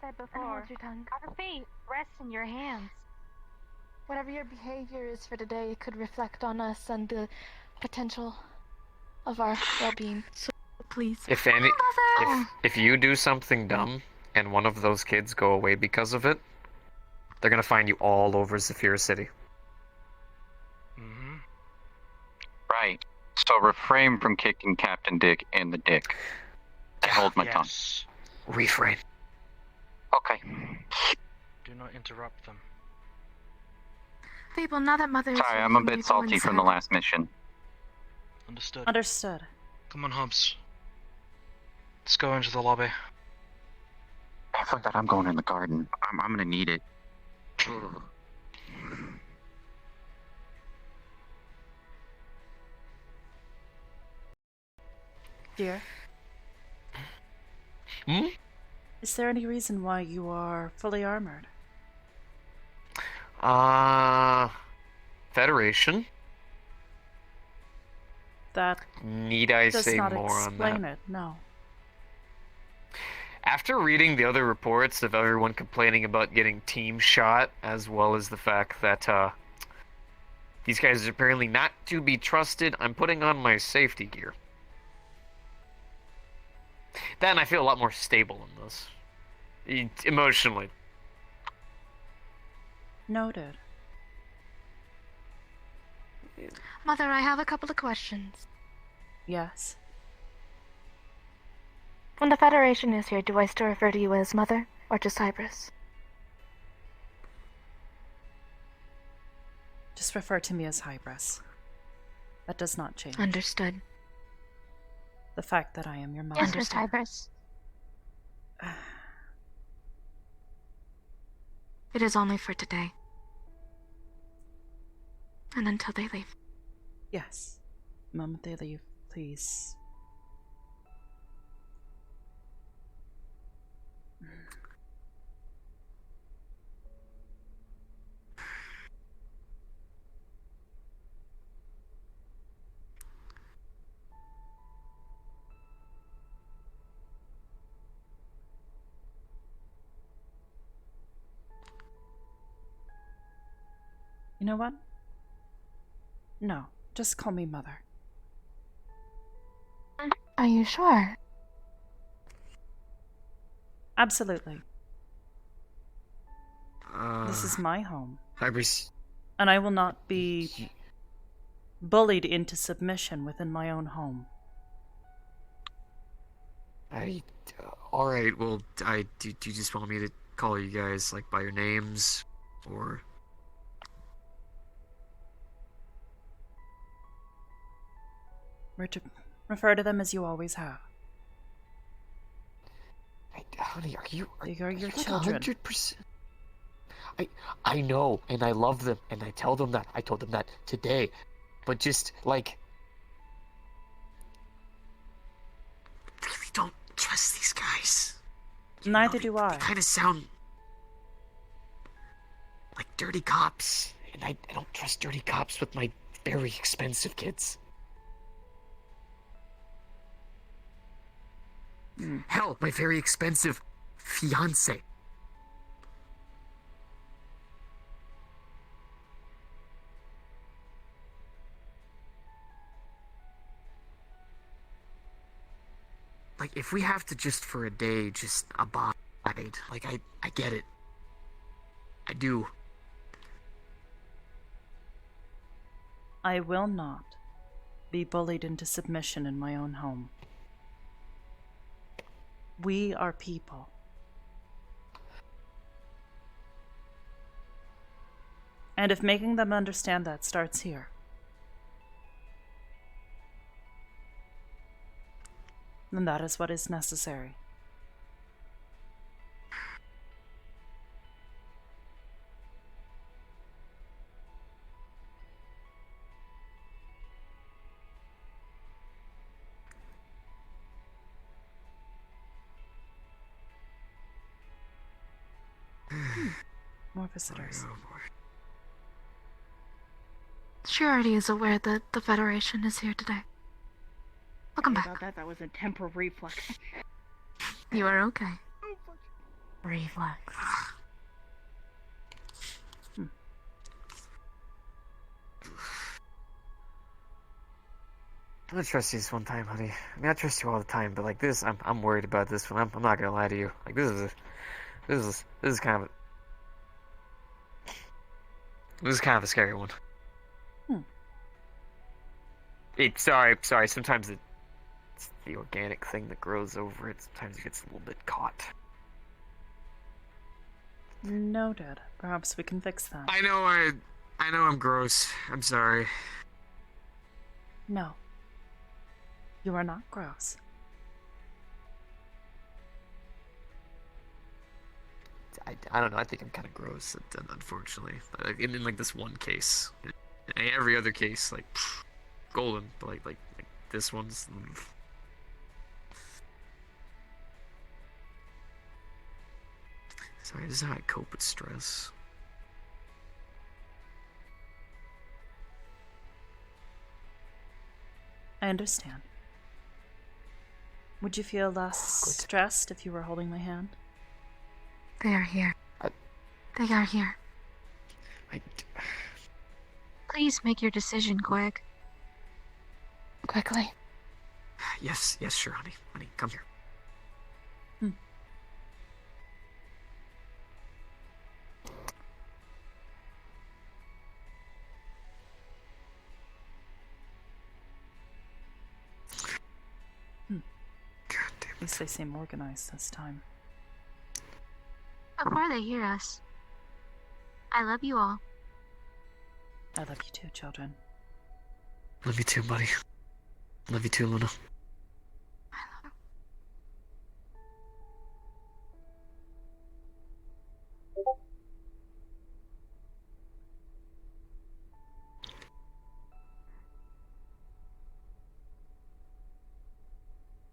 said And before, hold your tongue. our fate rests in your hands. Whatever your behavior is for today, it could reflect on us and the potential of our well-being. So please. If you do something dumb and one of those kids go away because of it, they're gonna find you all over Zephyr City. Mm-hmm. Right. So refrain from kicking Captain Dick in the dick. I hold my tongue. Refrain. Okay. Do not interrupt them. Fable, now that Mother is Sorry, here, I'm a can we bit go salty from the inside? last mission. Understood. Understood. Come on, Hobbs. Let's go into the lobby. I forgot I'm going in the garden. I'm gonna need it. Dear? Hmm? Is there any reason why you are fully armored? Federation? That Need I does say not more on explain that? it, no. After reading the other reports of everyone complaining about getting team shot, as well as the fact that, these guys are apparently not to be trusted, I'm putting on my safety gear. Then I feel a lot more stable in this. Emotionally. Noted. Mother, I have a couple of questions. Yes. When the Federation is here, do I still refer to you as Mother, or just Hybris? Just refer to me as Hybris. That does not change. Understood. The fact that I am your mother. Yes, Miss Hybris. It is only for today. And until they leave. Yes. The moment they leave, please. You know what? No, just call me Mother. Are you sure? Absolutely. This is my home. Hybris. And I will not be bullied into submission within my own home. Alright, well, do you just want me to call you guys, like, by your names? Or... Refer to them as you always have. Honey, are you your like children. 100%? I know, and I love them, and I tell them that. I told them that today. But just, like... I really don't trust these guys. Neither do I. They kind of sound... like dirty cops. And I don't trust dirty cops with my very expensive kids. Hell, my very expensive fiance. Like, if we have to just for a day, just abide, like, I get it. I do. I will not be bullied into submission in my own home. We are people. And if making them understand that starts here, then that is what is necessary. More visitors. Oh boy. She already is aware that the Federation is here today. Welcome back. About that was a temporal reflex. You are okay. Reflex. I'm gonna trust you this one time, honey. I mean, I trust you all the time, but like this, I'm worried about this one. I'm not gonna lie to you. Like this is kind of a scary one. Sorry. Sometimes it's the organic thing that grows over it. Sometimes it gets a little bit caught. Noted. Perhaps we can fix that. I know I'm gross. I'm sorry. No. You are not gross. I don't know. I think I'm kind of gross, unfortunately. In like this one case, in every other case, like golden, but like this one's. Sorry, this is how I cope with stress. I understand. Would you feel less stressed if you were holding my hand? They are here. They are here. Please make your decision, Greg. Quickly. Yes, sure, honey. Honey, come here. God damn At least they seem organized this time. Before they hear us, I love you all. I love you too, children. Love you too, buddy. Love you too, Luna.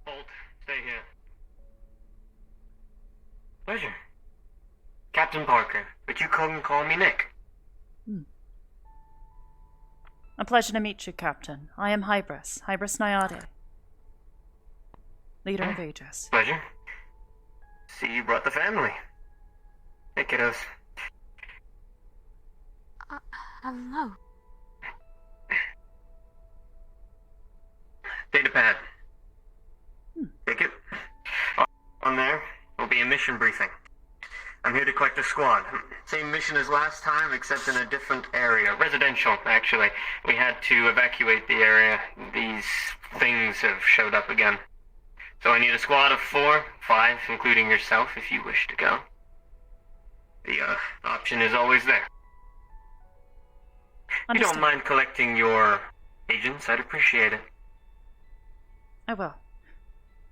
Hold. Stay here. Pleasure. Captain Parker, but you couldn't call me Nick. A pleasure to meet you, Captain. I am Hybris Nayade, leader of Aegis. Pleasure. See you brought the family. Hey, kiddos. Hello. Data pad. Take it. On there will be a mission briefing. I'm here to collect a squad. Same mission as last time, except in a different area. Residential, actually. We had to evacuate the area. These things have showed up again. So I need a squad of 4, 5, including yourself, if you wish to go. The option is always there. If you don't mind collecting your agents, I'd appreciate it. I will.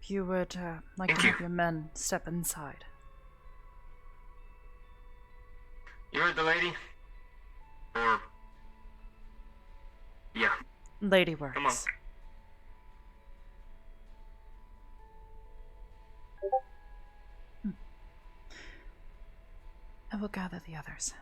If you would like Thank to you. have your men step inside. You heard the lady? Or... yeah. Lady Come on. works. I will gather the others.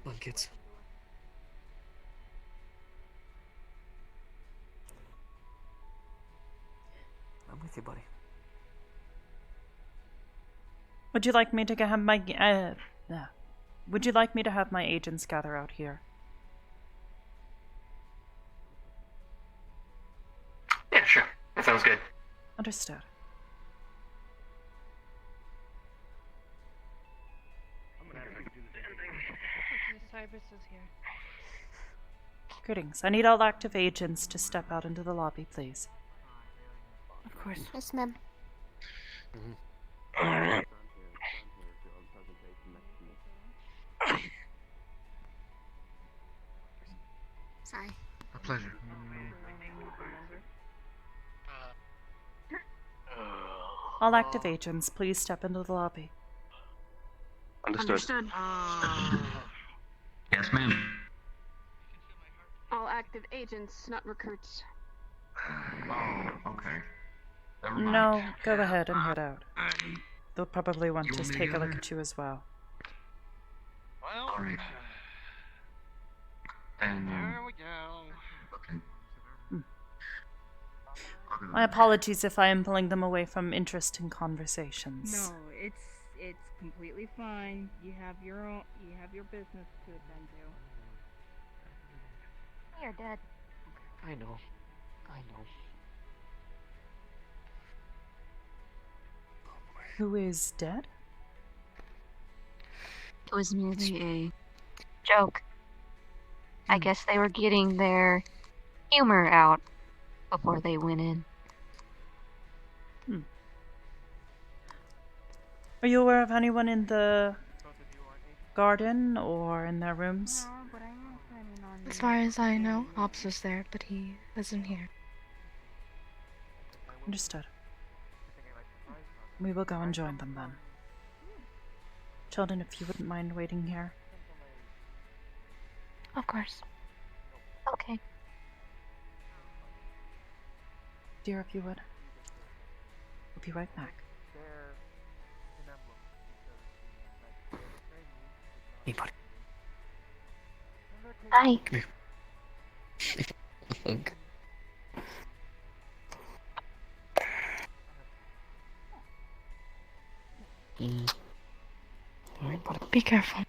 Come on, kids. I'm with you, buddy. Would you like me to have my would you like me to have my agents gather out here? Yeah, sure. That sounds good. Understood. Hybris is here. Greetings. I need all active agents to step out into the lobby, please. Of course. Yes, ma'am. Sorry. A pleasure. All active agents, please step into the lobby. Understood. Yes, ma'am. All active agents, not recruits. Oh, okay. Never mind. No, go ahead and head out. They'll probably want You to want me to take go a look there? at you as well. Well, Alright. Then, here we go. okay. My apologies if I am pulling them away from interesting conversations. No, it's completely fine. You have your business to attend to. You're dead. I know. Who is dead? It was merely a joke. I guess they were getting their humor out before they went in. Are you aware of anyone in the garden or in their rooms? No, but I am planning on. As far as I know, Ops was there, but he isn't here. Understood. We will go and join them then. Children, if you wouldn't mind waiting here. Of course. Okay. Dear, if you would. We'll be right back. Hey, buddy. Hi. Look. Alright, buddy. Be careful.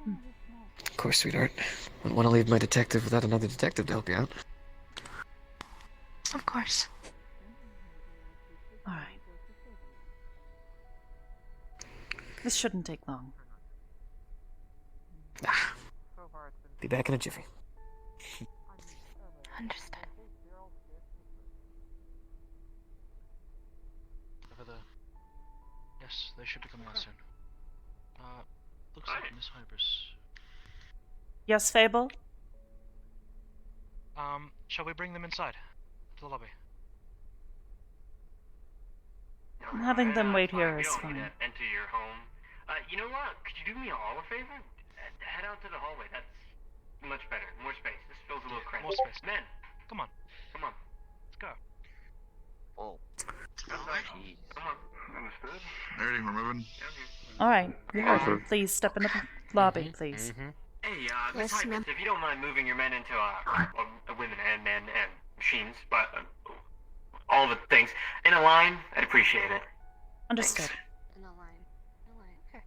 Of course, sweetheart. Wouldn't want to leave my detective without another detective to help you out. Of course. Alright. This shouldn't take long. Be back in a jiffy. Understood. Over there. Yes, they should be coming out soon. Looks like Miss Hybris. Yes, Fable? Shall we bring them inside? To the lobby? Having them wait Fine, here we is don't fine. need to enter your home. You know what? Could you do me all a favor? Head out to the hallway. That's much better. More space. This feels a little cramped. More space. Men, Come on, come on. let's go. Whoa. Come on. Understood? Alrighty, we're moving. Alright. Please step in the lobby, please. Hey, Miss Yes, ma'am. Hybris, if you don't mind moving your men into women and men and machines, but all the things in a line, I'd appreciate it. Understood. In a line. Okay.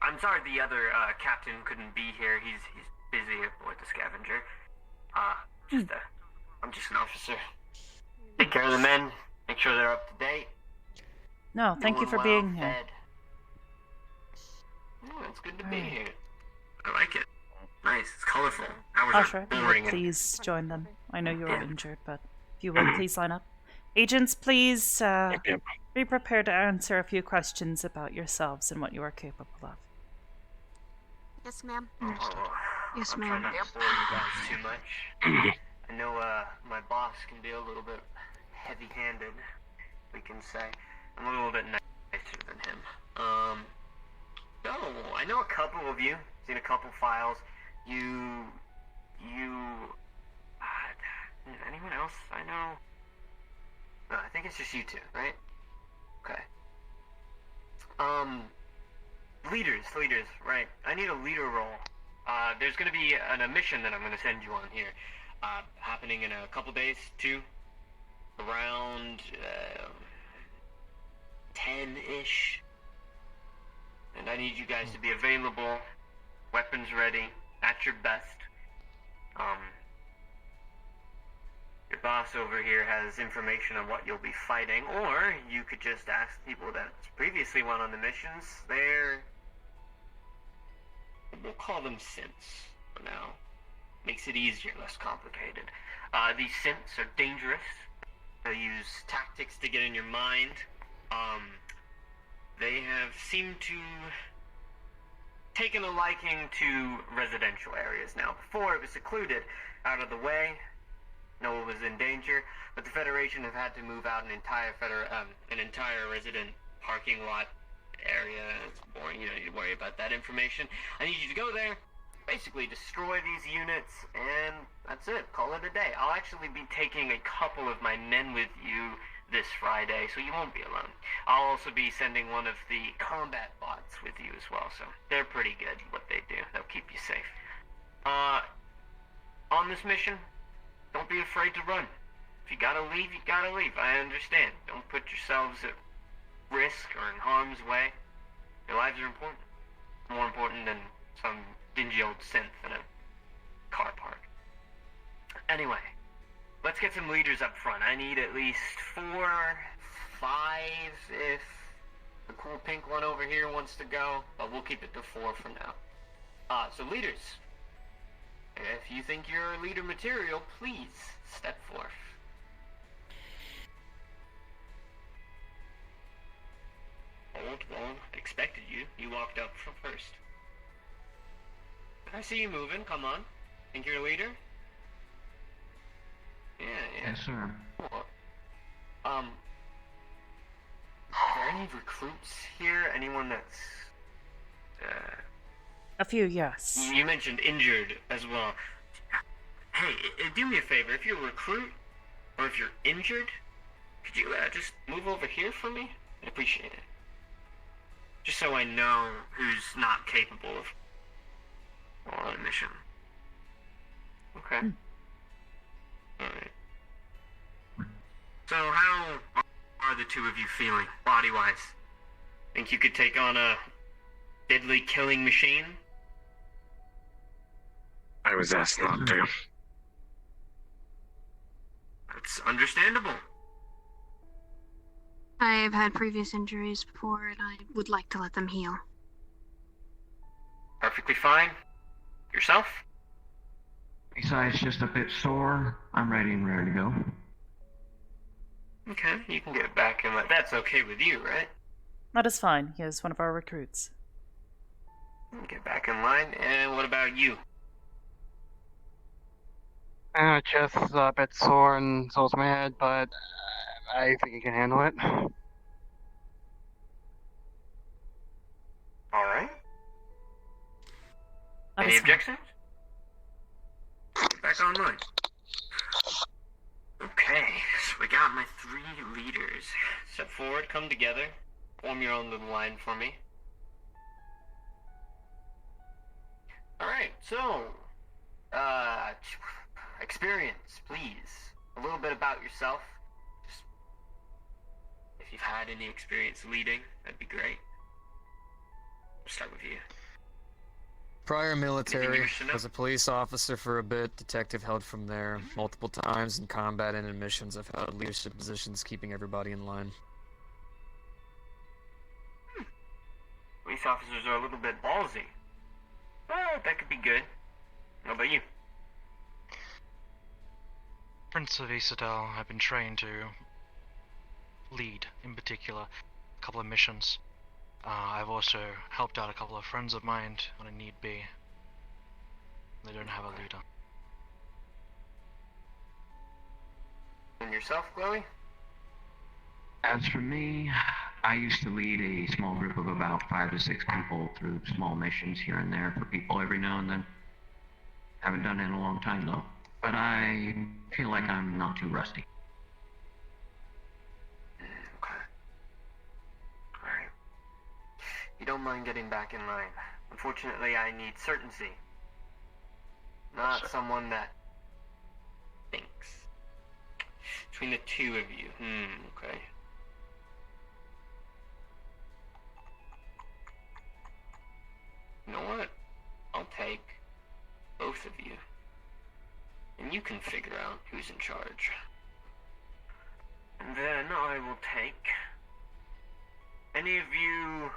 I'm sorry the other captain couldn't be here. He's busy with the scavenger. I'm just an officer. Take care of the men. Make sure they're up to date. No, thank you for being here. Fed. Oh, it's good to be Alright. here. I like it. Nice. It's colorful. Hours Usher, are if you boring would and please join them. I know you are injured, but if you would please line up. Agents, please be prepared to answer a few questions about yourselves and what you are capable of. Yes, ma'am. Yes, ma'am. I'm trying not to bore you guys too much. I know my boss can be a little bit heavy-handed, we can say. I'm a little bit nicer than him. No, I know a couple of you. Seen a couple files. Anyone else I know? No, I think it's just you two, right? Okay. Leaders, right. I need a leader role. There's gonna be a mission that I'm gonna send you on here. Happening in a couple days, too. Around, 10-ish. And I need you guys to be available, weapons ready, at your best. Your boss over here has information on what you'll be fighting, or you could just ask people that previously went on the missions. We'll call them synths for now. Makes it easier, less complicated. These synths are dangerous. They use tactics to get in your mind. They have seemed to taken a liking to residential areas now. Before it was secluded, out of the way. No one was in danger, but the Federation have had to move out an entire resident parking lot area. It's boring, you don't need to worry about that information. I need you to go there, basically destroy these units, and that's it. Call it a day. I'll actually be taking a couple of my men with you this Friday, so you won't be alone. I'll also be sending one of the combat bots with you as well, so they're pretty good at what they do. They'll keep you safe. On this mission, don't be afraid to run. If you gotta leave, you gotta leave. I understand. Don't put yourselves at risk or in harm's way. Your lives are important. More important than some dingy old synth in a car park. Anyway, let's get some leaders up front. I need at least 4, 5 if the cool pink one over here wants to go, but we'll keep it to 4 for now. So leaders, if you think you're leader material, please step forth. Well, expected you. You walked up first. I see you moving. Come on. Think you're a leader? Yeah. Yes, sir. Cool. Are there any recruits here? Anyone that's A few, yes. You mentioned injured as well. Hey, do me a favor. If you're a recruit, or if you're injured, could you just move over here for me? I'd appreciate it. Just so I know who's not capable of on a mission. Okay. Alright. So how are the two of you feeling, body-wise? Think you could take on a deadly killing machine? I was asked not to. That's understandable. I've had previous injuries before, and I would like to let them heal. Perfectly fine. Yourself? Besides just a bit sore, I'm ready and ready to go. Okay, you can get back in line. That's okay with you, right? That is fine. He is one of our recruits. Get back in line. And what about you? Just a bit sore and so's my head, but I think you can handle it. Alright. That Any is fine. objections? Get back online. Okay, so we got my 3 leaders. Step forward, come together. Form your own little line for me. Alright, so, experience, please. A little bit about yourself. Just, if you've had any experience leading, that'd be great. We'll start with you. Prior military, Anything you wish to know? was a police officer for a bit, detective held from there. Multiple times in combat and in missions, I've held leadership positions, keeping everybody in line. Police officers are a little bit ballsy. But that could be good. How about you? Prince of Isadel, I've been trained to lead, in particular, a couple of missions. I've also helped out a couple of friends of mine when a need be. They don't have a leader. And yourself, Chloe? As for me, I used to lead a small group of about 5 to 6 people through small missions here and there for people every now and then. Haven't done it in a long time though, but I feel like I'm not too rusty. Okay. Alright. You don't mind getting back in line. Unfortunately, I need certainty. Not someone that thinks. Between the 2 of you. Okay. You know what? I'll take both of you. And you can figure out who's in charge. And then I will take any of you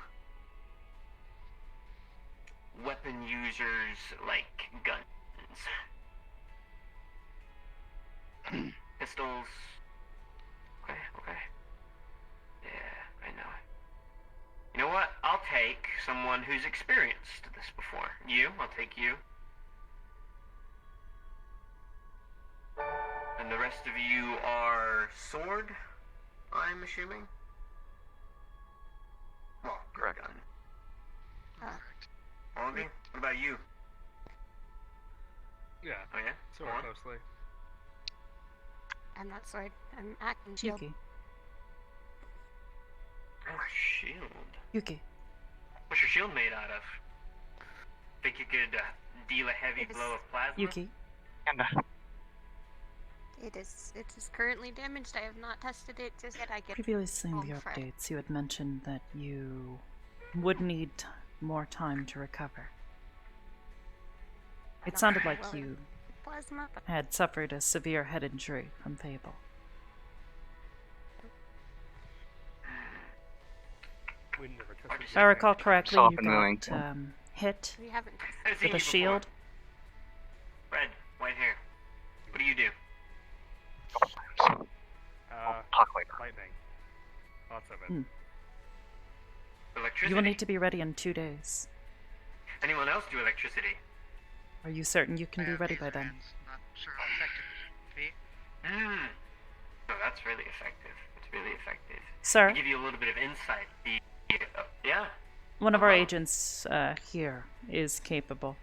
weapon users like guns. Pistols. Okay. Yeah, I know. You know what? I'll take someone who's experienced this before. You, I'll take you. And the rest of you are sword, I'm assuming? Well, Correct. gun. All of you? What about you? Yeah. Oh yeah? Sort of closely. I'm not sword. I'm acting shield. Yuki. Oh, a shield. Yuki. What's your shield made out of? Think you could deal a heavy blow of plasma? Yuki. It is currently damaged. I have not tested it just yet. I get Previously in home the Friday. updates, you had mentioned that you would need more time to recover. It sounded like you plasma, but had suffered a severe head injury from Fable. We never tested If I recall correctly, you Self-annoying. got hit we haven't tested. I've seen with a you before. shield. Red, white hair. What do you do? Talk later. Lightning. Lots of it. Hmm. Electricity? You will need to be ready in 2 days. Anyone else do electricity? Are you certain you can be ready by then? Not sure how effective it would be. No, that's really effective. It's really effective. Sir? To give you a little bit of insight, yeah? One of our agents here is capable.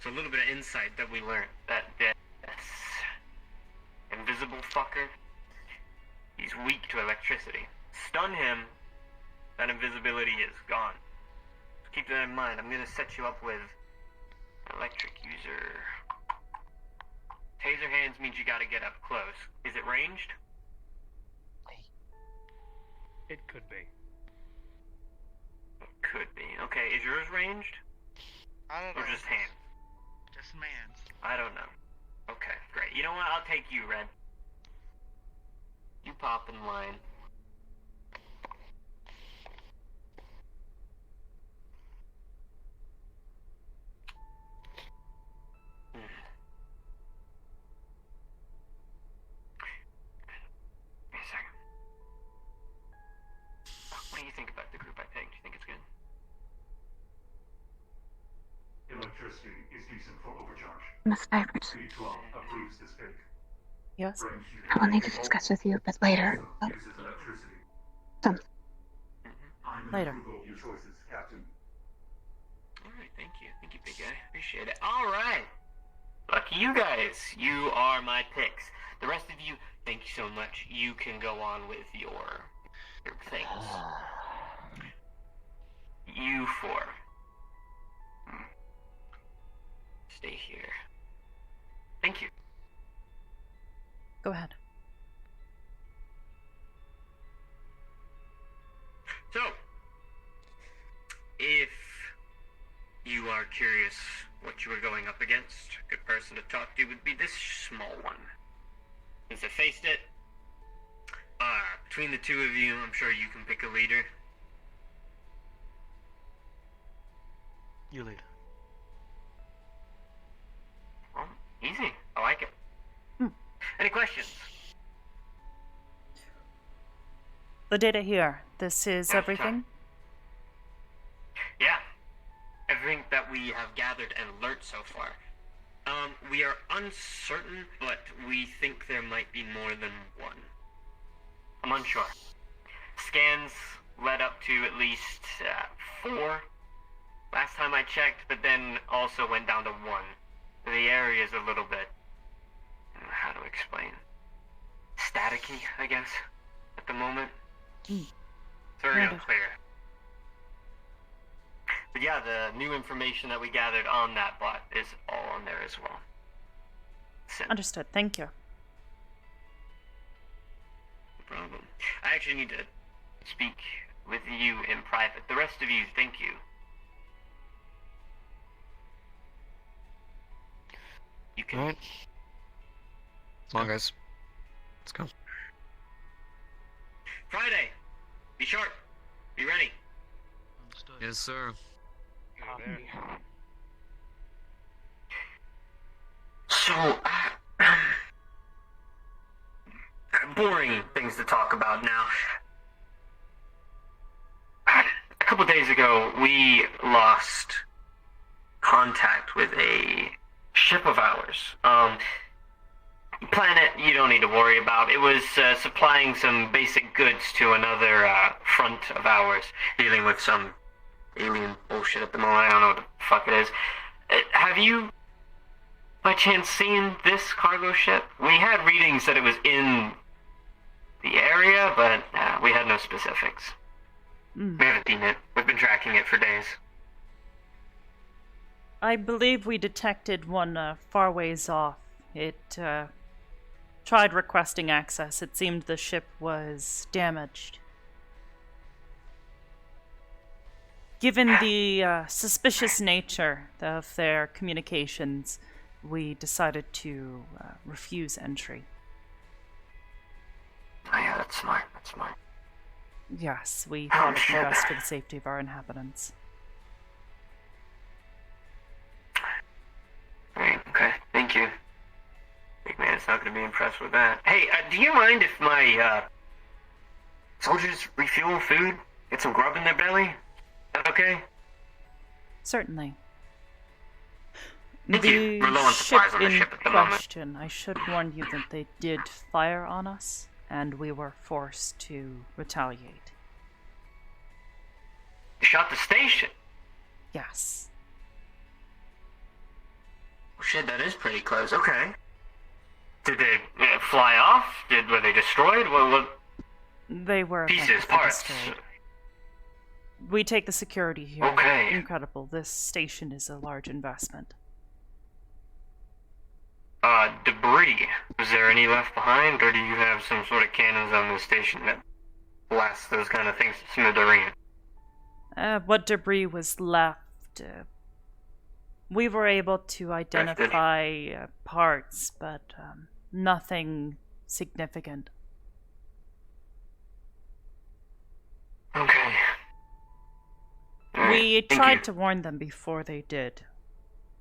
So a little bit of insight that we learned. That this invisible fucker, he's weak to electricity. Stun him, that invisibility is gone. So keep that in mind. I'm gonna set you up with electric user. Taser hands means you gotta get up close. Is it ranged? It could be. It could be. Okay, is yours ranged? I don't Or know. just hands? Just man's. I don't know. Okay, great. You know what? I'll take you, Red. You pop in line. Wait a second. What do you think about the group I picked? Do you think it's good? Electricity is decent for overcharge. Miss Hybris. B12 approves this pick. Yes? I will need to discuss with you a bit later. Uses electricity. Some. I'm in Later. approval of your choices, Captain. Alright, thank you. Thank you, big guy. Appreciate it. Alright. Lucky you guys. You are my picks. The rest of you, thank you so much. You can go on with your things. You four. Stay here. Thank you. Go ahead. So, if you are curious what you are going up against, a good person to talk to would be this small one. Since I faced it, between the two of you, I'm sure you can pick a leader. You lead. Well, easy. I like it. Any questions? The data here. This is everything? Yeah. Everything that we have gathered and learnt so far. We are uncertain, but we think there might be more than one. I'm unsure. Scans led up to at least 4 last time I checked, but then also went down to 1. The area is a little bit, how to explain, staticky, I guess, at the moment. It's very unclear. But yeah, the new information that we gathered on that bot is all on there as well. Understood. Thank you. No problem. I actually need to speak with you in private. The rest of you, thank you. You can. Alright. Come on, guys. Let's go. Friday. Be sharp. Be ready. Understood. Yes, sir. So, boring things to talk about now. A couple days ago, we lost contact with a ship of ours. planet you don't need to worry about. It was supplying some basic goods to another front of ours, dealing with some alien bullshit at the moment. I don't know what the fuck it is. Have you, by chance, seen this cargo ship? We had readings that it was in the area, but we had no specifics. We haven't seen it. We've been tracking it for days. I believe we detected one far ways off. It tried requesting access. It seemed the ship was damaged. Given the suspicious nature of their communications, we decided to refuse entry. Oh yeah, that's smart. That's smart. Yes, we thought it was best for the safety of our inhabitants. Alright, okay. Thank you. Big man's not going to be impressed with that. Hey, do you mind if my soldiers refuel food? Get some grub in their belly? That okay? Certainly. Thank you. We're low on ship supplies on the in ship at the moment. question, I should warn you that they did fire on us, and we were forced to retaliate. You shot the station? Yes. Oh, shit, that is pretty close. Okay. Did they fly off? Were they destroyed? What? They were Pieces, parts. destroyed. We take the security here. Okay. Incredible. This station is a large investment. Debris. Was there any left behind, or do you have some sort of cannons on the station that blast those kind of things to smithereens? What debris was left? We were able to identify parts, but nothing significant. Okay. We tried to warn them before they did,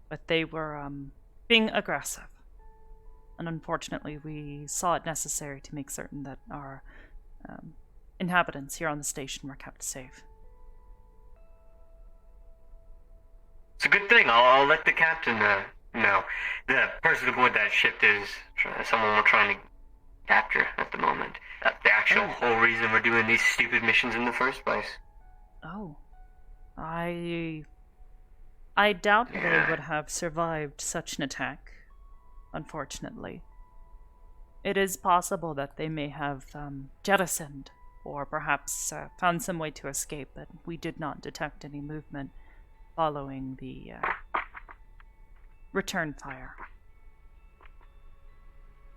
but they were being aggressive. And unfortunately, we saw it necessary to make certain that our inhabitants here on the station were kept safe. It's a good thing. I'll let the captain know. The person aboard that ship is someone we're trying to capture at the moment. That's the actual whole reason we're doing these stupid missions in the first place. Oh. I doubt they would have survived such an attack, unfortunately. It is possible that they may have jettisoned, or perhaps found some way to escape, but we did not detect any movement following the return fire.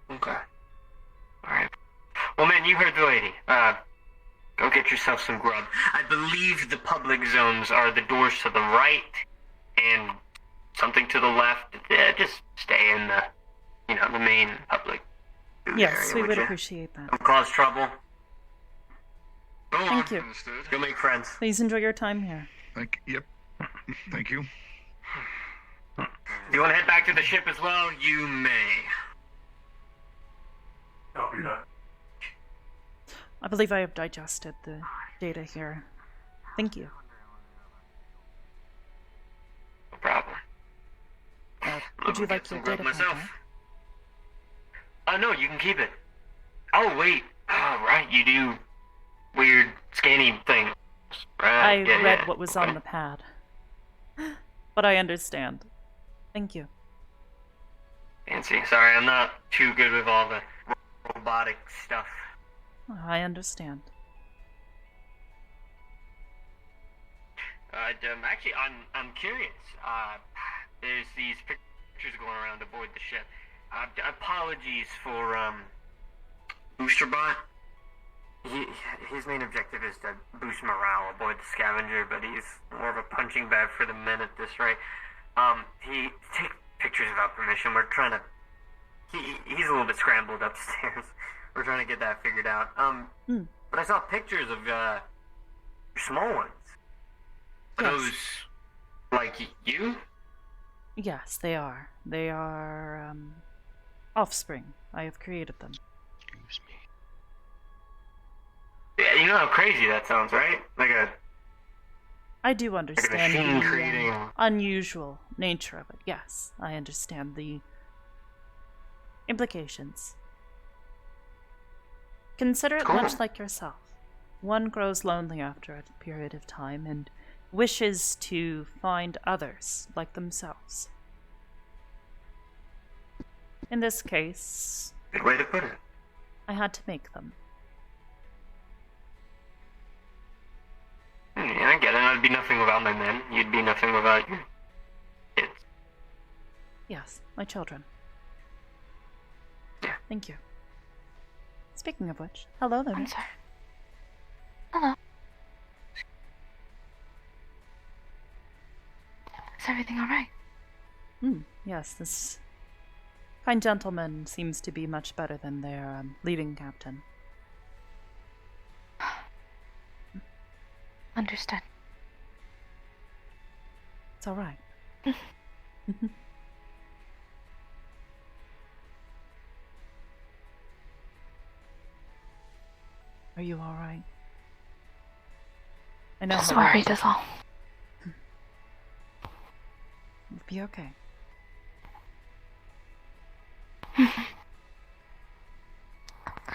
Okay. Alright. Well, man, you heard the lady. Go get yourself some grub. I believe the public zones are the doors to the right and something to the left. Just stay in the main public food Yes, area, we would ya? appreciate that. Don't cause trouble. Thank you. Go make friends. Please enjoy your time here. Yep. Thank you. If you want to head back to the ship as well, you may. Copy that. I believe I have digested the data here. Thank you. No problem. Would you I'll like get your some grub data myself? pack? No, you can keep it. Oh, wait. Oh, right, you do weird scanning things. Right. I read what was on the pad. But I understand. Thank you. Fancy. Sorry, I'm not too good with all the robotic stuff. I understand. Actually, I'm curious. There's these pictures going around aboard the ship. Apologies for Boosterbot. His main objective is to boost morale aboard the Scavenger, but he's more of a punching bag for the men at this rate. He take pictures without permission. We're trying to. He's a little bit scrambled upstairs. We're trying to get that figured out. But I saw pictures of small ones. Are Yes. those like you? Yes, they are. They are offspring. I have created them. Excuse me. Yeah, you know how crazy that sounds, right? I do understand machine the creating- unusual nature of it. Yes, I understand the Implications. Consider it Cool. much like yourself. One grows lonely after a period of time and wishes to find others like themselves. In this case, Good way to put it. I had to make them. Yeah, I get it. I'd be nothing without my men. You'd be nothing without your kids. Yes, my children. Yeah. Thank you. Speaking of which, hello, Luna. I'm sorry. Hello. Is everything alright? Yes, this kind gentleman seems to be much better than their leading captain. Understood. It's alright. Are you alright? I know. Just worried is all. You'll be okay.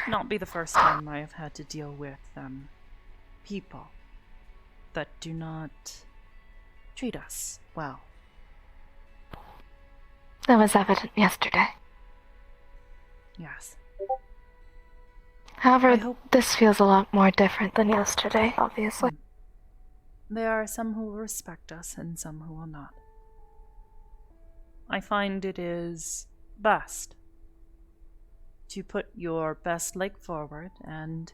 Not be the first time I have had to deal with people that do not treat us well. That was evident yesterday. Yes. However, this feels a lot more different than yesterday, obviously. There are some who will respect us and some who will not. I find it is best to put your best leg forward and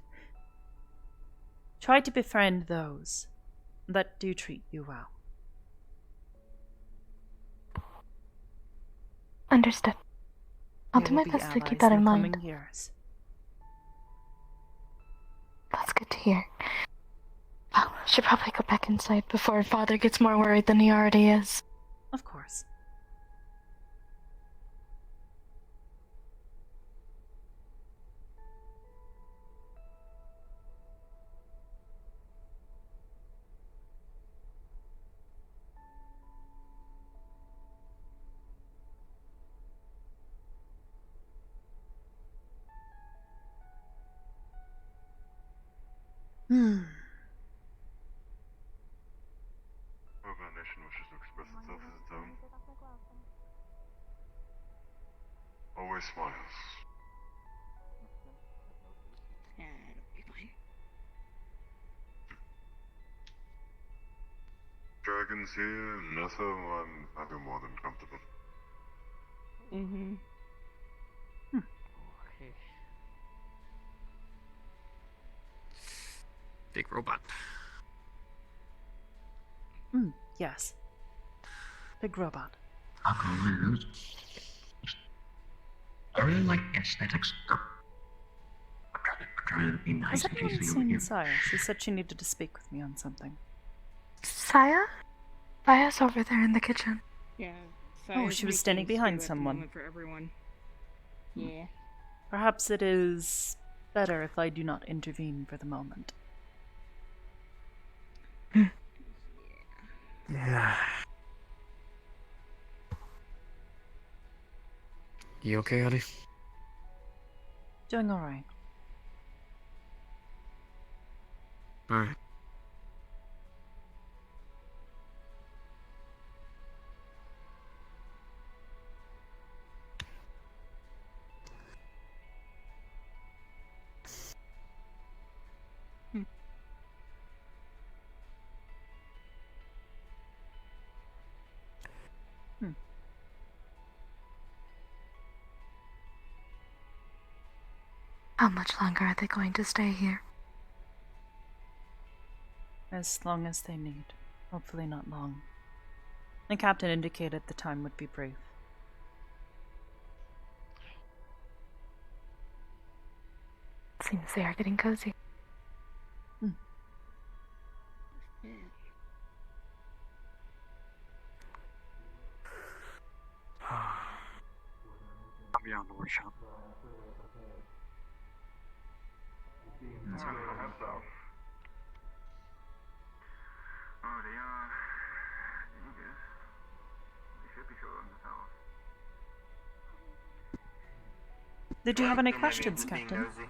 try to befriend those that do treat you well. Understood. I'll do We will my be best to keep allies that in the mind. coming years. That's good to hear. Well, I should probably go back inside before Father gets more worried than he already is. Of course. However, a nation wishes to express itself as its own. Always smiles. Dragons here, Nessa, I'm happy more than comfortable. Okay. Big robot. Yes. Big robot. I'll call it. I really like aesthetics. I'm trying to be nice Has in anyone case we don't seen hear. Saya? She said she needed to speak with me on something. Saya? Saya's over there in the kitchen. Yeah. Oh, she was standing behind someone. For everyone. Yeah. Perhaps it is better if I do not intervene for the moment. Yeah. You okay, honey? Doing alright. Alright. How much longer are they going to stay here? As long as they need. Hopefully not long. The captain indicated the time would be brief. Seems they are getting cozy. I'll be on the workshop. That's how I have though. Oh, they are. They should be short on the towels. Did you have any Maybe questions, being Captain? nosy.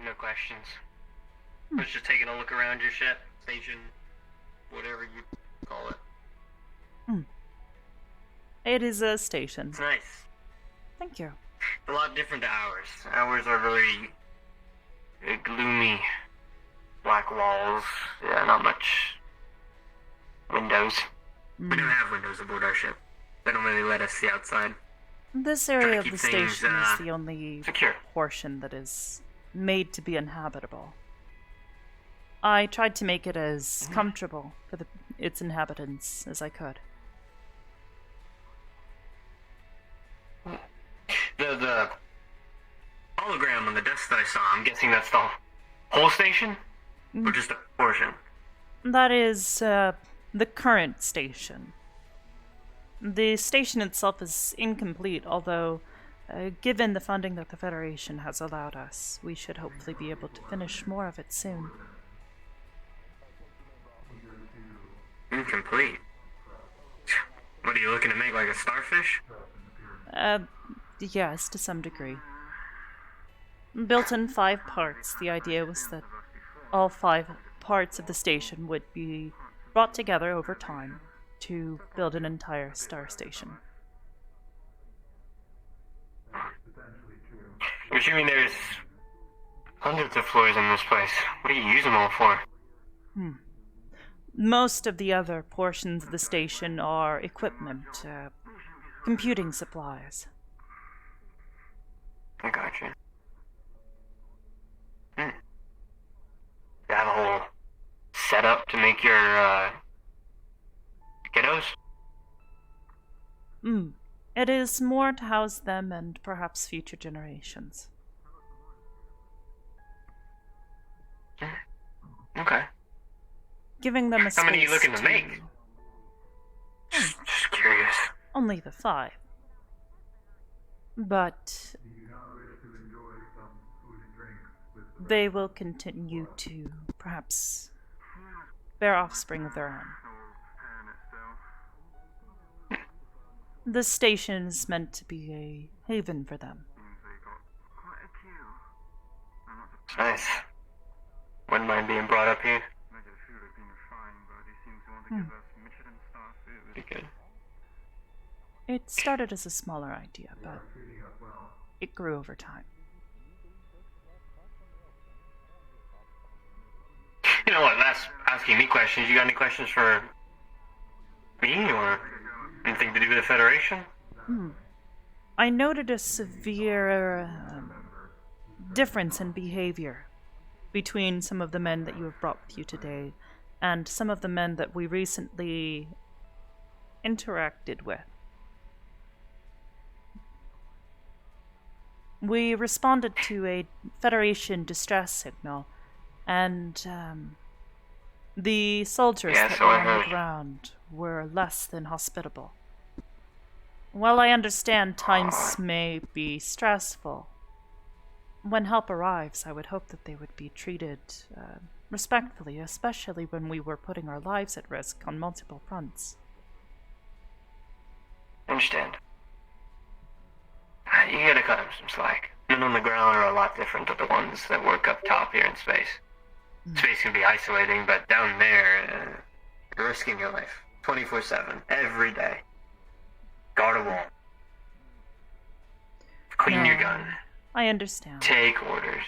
No questions. I was just taking a look around your ship, station, whatever you call it. It is a station. It's nice. Thank you. It's a lot different to ours. Ours are very gloomy, black walls. Yeah, not much windows. We don't have windows aboard our ship. They don't really let us see outside. This Try area to of keep the things, station is the only secure. portion that is made to be inhabitable. I tried to make it as comfortable for its inhabitants as I could. The hologram on the desk that I saw, I'm guessing that's the whole station? Or just a portion? That is the current station. The station itself is incomplete, although, given the funding that the Federation has allowed us, we should hopefully be able to finish more of it soon. Incomplete? What are you looking to make, like a starfish? Yes, to some degree. Built in 5 parts, the idea was that all 5 parts of the station would be brought together over time to build an entire star station. I'm assuming there's hundreds of floors in this place. What do you use them all for? Most of the other portions of the station are equipment, computing supplies. I gotcha. You have a whole setup to make your, kiddos? It is more to house them and perhaps future generations. Okay. Giving them a space. How many are you looking to make? Just curious. Only the 5. But they will continue to perhaps bear offspring of their own. This station is meant to be a haven for them. It's nice. Wouldn't mind being brought up here. Be good. It started as a smaller idea, but it grew over time. You know what, that's asking me questions. You got any questions for me or anything to do with the Federation? I noted a severe difference in behavior between some of the men that you have brought with you today and some of the men that we recently interacted with. We responded to a Federation distress signal, and the soldiers that were on the ground were less than hospitable. While I understand times may be stressful, when help arrives, I would hope that they would be treated respectfully, especially when we were putting our lives at risk on multiple fronts. Understand. You gotta cut them some slack. Men on the ground are a lot different than the ones that work up top here in space. Space can be isolating, but down there, you're risking your life. 24/7, every day. Guard a wall. Clean your gun. I understand. Take orders.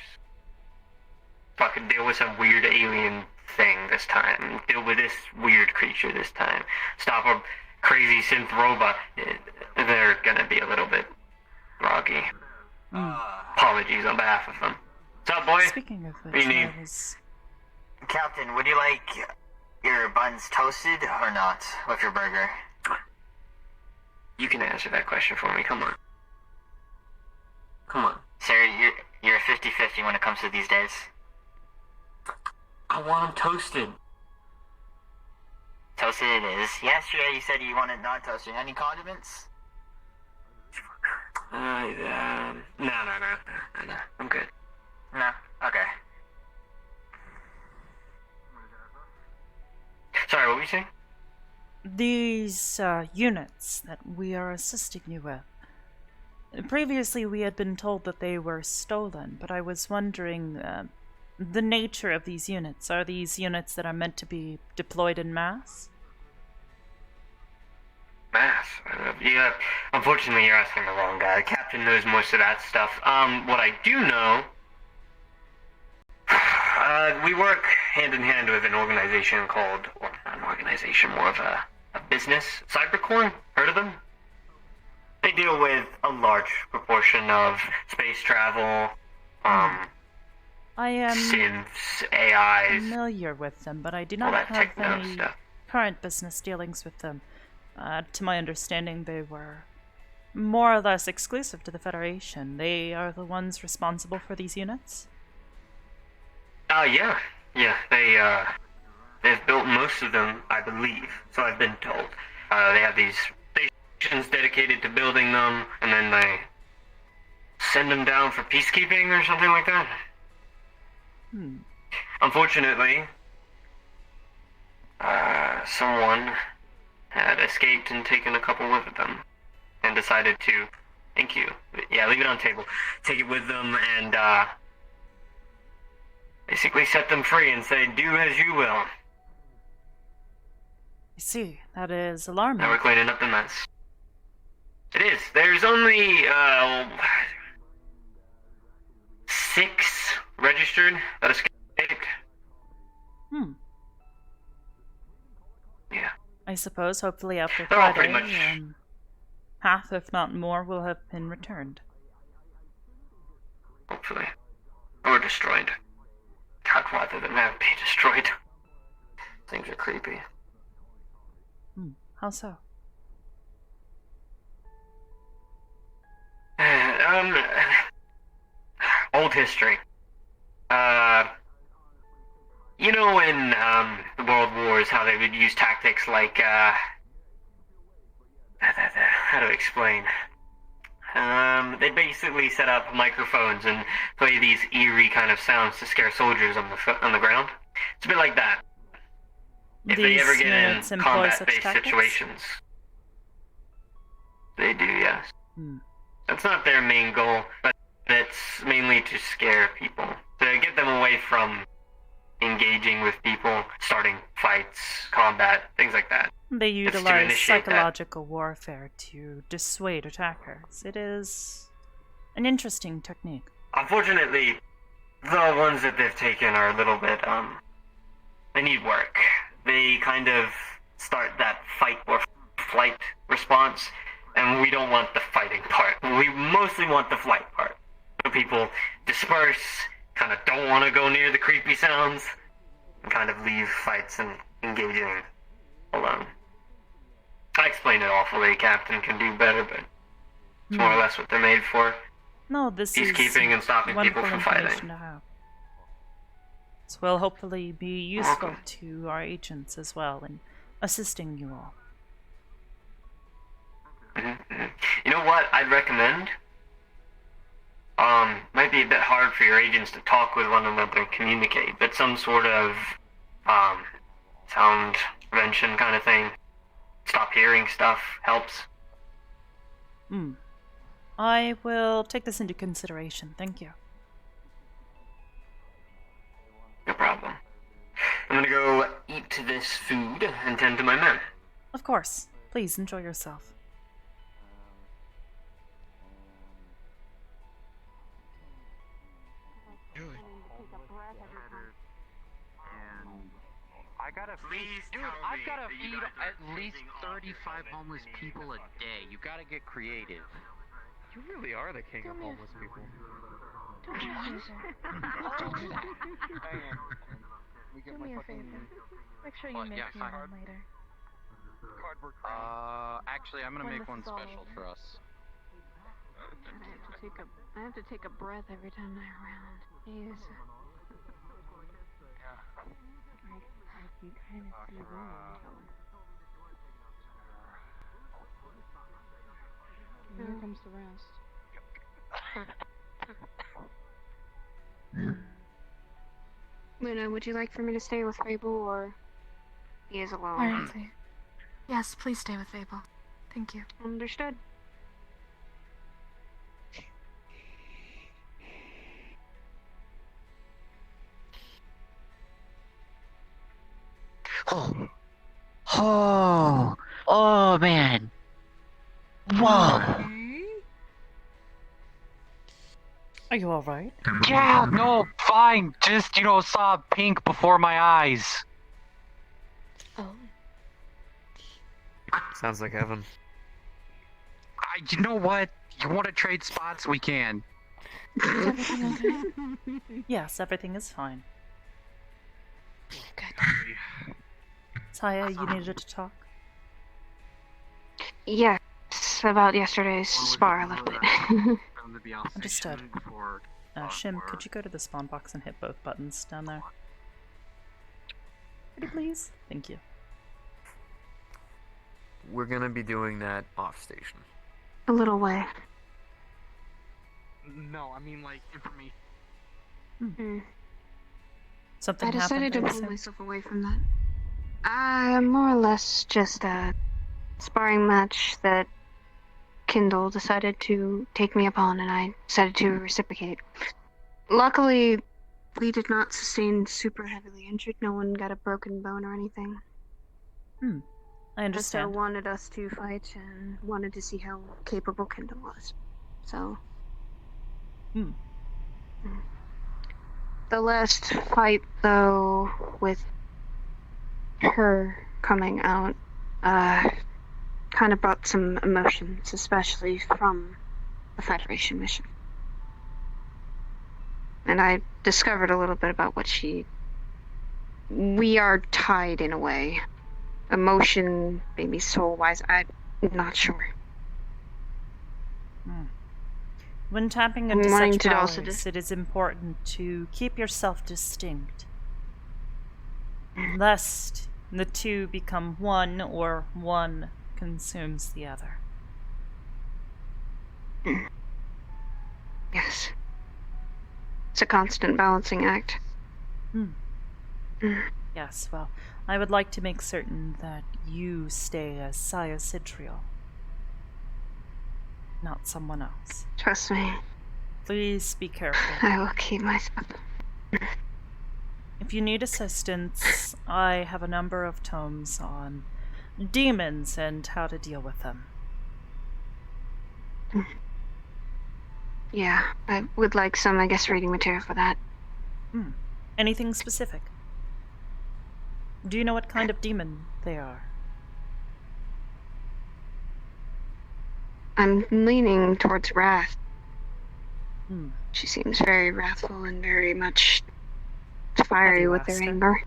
Fucking deal with some weird alien thing this time. Deal with this weird creature this time. Stop a crazy synth robot. They're gonna be a little bit groggy. Apologies on behalf of them. What's up, boy? Speaking of What do you which, need? I was... Captain, would you like your buns toasted or not with your burger? You can answer that question for me. Come on. Come on. Sir, you're 50-50 when it comes to these days. I want them toasted. Toasted it is. Yes, yeah, you said you wanted not toasted. Any condiments? No. I'm good. No? Okay. Sorry, what were you saying? these units that we are assisting you with. Previously, we had been told that they were stolen, but I was wondering the nature of these units. Are these units that are meant to be deployed in mass? Mass? Yeah, unfortunately you're asking the wrong guy. The captain knows most of that stuff. What I do know, we work hand in hand with an organization called, well, not an organization, more of a business, Cybercorn. Heard of them? They deal with a large proportion of space travel, I am synths, AIs, familiar with them, but I do all not that have techno any stuff. current business dealings with them. To my understanding, they were more or less exclusive to the Federation. They are the ones responsible for these units? Yeah. They've built most of them, I believe, so I've been told. They have these stations dedicated to building them, and then they send them down for peacekeeping or something like that. Unfortunately, someone had escaped and taken a couple with them, and decided to, thank you, yeah, leave it on table, take it with them, and, basically set them free and say, do as you will. I see. That is alarming. Now we're cleaning up the mess. It is. There's only, 6 registered that escaped. Yeah. I suppose, hopefully after They're all Friday, pretty much... half, if not more, will have been returned. Hopefully. Or destroyed. God, rather than have be destroyed. Things are creepy. How so? Old history. You know in, the World Wars, how they would use tactics like, how to explain? They basically set up microphones and play these eerie kind of sounds to scare soldiers on the ground. It's a bit like that. If they ever get in combat-based situations. They do, yes. That's not their main goal, but it's mainly to scare people. To get them away from engaging with people, starting fights, combat, things like that. They It's to utilize initiate psychological warfare to dissuade attackers. It is an interesting technique. Unfortunately, the ones that they've taken are a little bit, they need work. They kind of start that fight or flight response, and we don't want the fighting part. We mostly want the flight part. So people disperse, kind of don't want to go near the creepy sounds, and kind of leave fights and engaging alone. I explained it awfully, Captain can do better, but it's more or less what they're made for. No, this is Peacekeeping and stopping people wonderful from information fighting. to have. This will hopefully be useful to our agents as well in assisting you all. You know what I'd recommend? Might be a bit hard for your agents to talk with one another and communicate, but some sort of, sound prevention kind of thing. Stop hearing stuff helps. I will take this into consideration. Thank you. No problem. I'm gonna go eat this food and tend to my men. Of course. Please enjoy yourself. I gotta feed, dude, I've gotta feed at least 35 homeless people a day. You gotta get creative. You really are the king of homeless people. Don't do that. Don't do that. Do me a favor. Make sure you make me one later. Actually, I'm gonna make one special for us. I have to take a breath every time they're around. Jeez. I can kind of see why. And here comes the rest. Luna, would you like for me to stay with Fable, or he is alone? Honestly, Yes, please stay with Fable. Thank you. Understood. Oh man. Whoa. Are you alright? Yeah, no, fine. Just, saw pink before my eyes. Oh. Sounds like heaven. You know what? You want to trade spots? We can. Is everything okay? Yes, everything is fine. Good. Taya, you needed to talk? Yes, about yesterday's spar a little bit. Understood. Shim, could you go to the spawn box and hit both buttons down there? Pretty please? Thank you. We're gonna be doing that off station. A little way. No, I mean like information. Something I decided to happened? pull myself away from that. More or less just a sparring match that Kindle decided to take me upon, and I decided to reciprocate. Luckily, we did not sustain super heavily injured. No one got a broken bone or anything. I understand. Just wanted us to fight and wanted to see how capable Kindle was. So. The last fight, though, with her coming out, kind of brought some emotions, especially from the Federation mission. And I discovered a little bit about what we are tied in a way. Emotion, maybe soul-wise, I'm not sure. When tapping into such powers, it is important to keep yourself distinct, lest the two become one or one consumes the other. Yes. It's a constant balancing act. Yes, well, I would like to make certain that you stay as Saya Citrial, not someone else. Trust me. Please be careful. I will keep myself. If you need assistance, I have a number of tomes on demons and how to deal with them. Yeah, I would like some, I guess, reading material for that. Anything specific? Do you know what kind of demon they are? I'm leaning towards wrath. She seems very wrathful and very much fiery with her anger.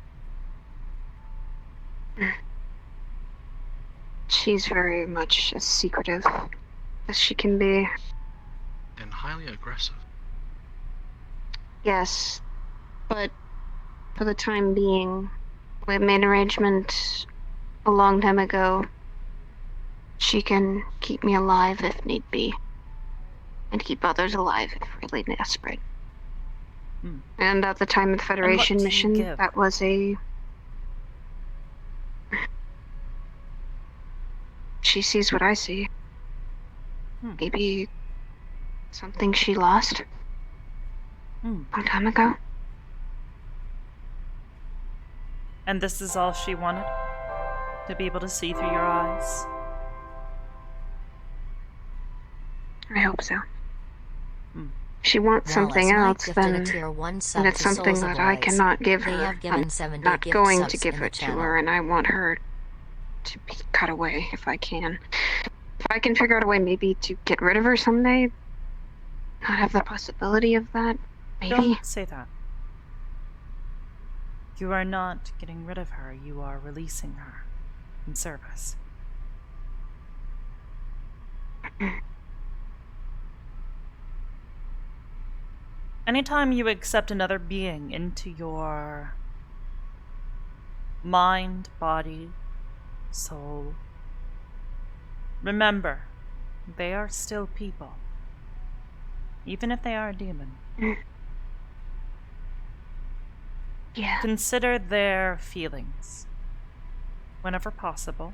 She's very much as secretive as she can be. And highly aggressive. Yes, but for the time being, we made an arrangement a long time ago. She can keep me alive if need be, and keep others alive if really desperate. And at the time of the Federation mission, that was she sees what I see. Maybe something she lost a long time ago. And this is all she wanted? To be able to see through your eyes? I hope so. She wants something else, then, and it's something that I cannot give her. I'm not going to give it to her, and I want her to be cut away if I can. If I can figure out a way maybe to get rid of her someday, not have the possibility of that, maybe. Don't say that. You are not getting rid of her, you are releasing her in service. Anytime you accept another being into your mind, body, soul, remember, they are still people, even if they are a demon. Yeah. Consider their feelings, whenever possible,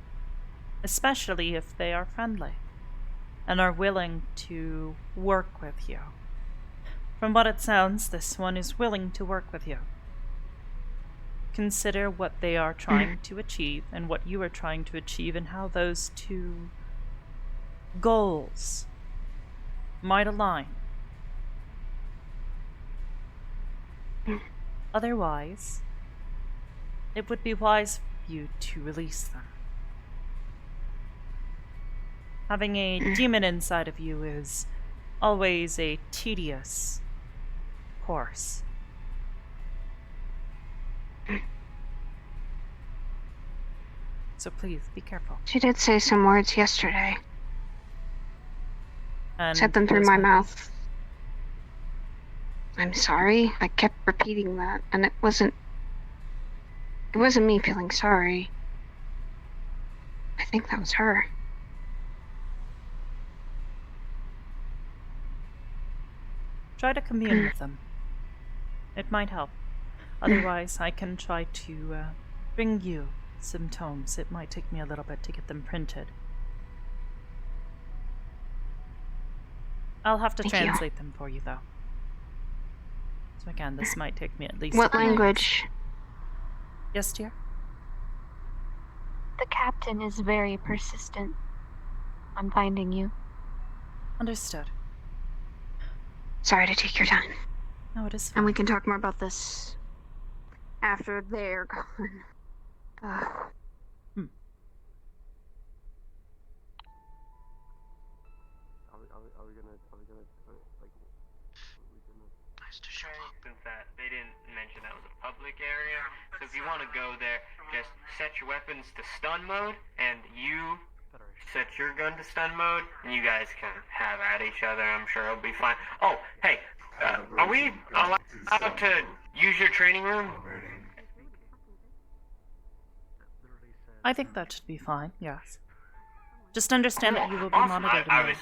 especially if they are friendly and are willing to work with you. From what it sounds, this one is willing to work with you. Consider what they are trying to achieve and what you are trying to achieve and how those two goals might align. Otherwise, it would be wise for you to release them. Having a demon inside of you is always a tedious course. So please, be careful. She did say some words yesterday. And said them through my mouth. I'm sorry. I kept repeating that, and it wasn't me feeling sorry. I think that was her. Try to commune with them. It might help. Otherwise, I can try to bring you some tomes. It might take me a little bit to get them printed. I'll have to translate them for you, though. So again, this might take me at least... What language? Yes, dear? The captain is very persistent. I'm finding you. Understood. Sorry to take your time. No, it is fine. And we can talk more about this after they're gone. Since that they didn't mention that was a public area, so if you want to go there, just set your weapons to stun mode, and you set your gun to stun mode, and you guys can have at each other. I'm sure it'll be fine. Oh, hey, are we allowed to use your training room? I think that should be fine, yes. Just understand that you will be Awesome. monitored.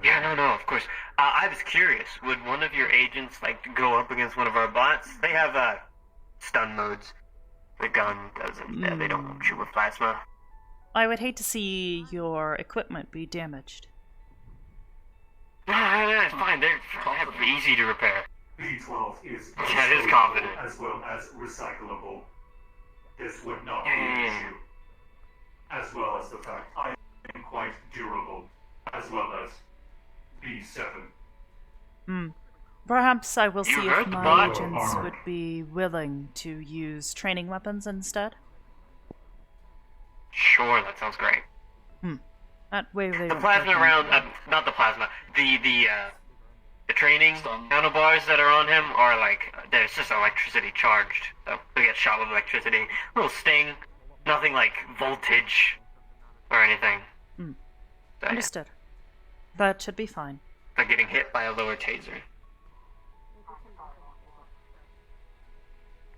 Yeah, no, of course. I was curious. Would one of your agents like to go up against one of our bots? They have stun modes. The gun doesn't. They don't shoot with plasma. I would hate to see your equipment be damaged. No, it's fine. They're easy to repair. B12 is That is confident. as well as recyclable. This would not be an issue. As well as the fact I am quite durable, as well as B7. Perhaps I will see if heard the my bot? agents would be willing to use training weapons instead. Sure, that sounds great. That way they The plasma round, not the plasma. The training nanobots that are on him are like there's just electricity charged, so they get shot with electricity. Little sting, nothing like voltage or anything. So, Understood. That should be fine. Like getting hit by a lower taser.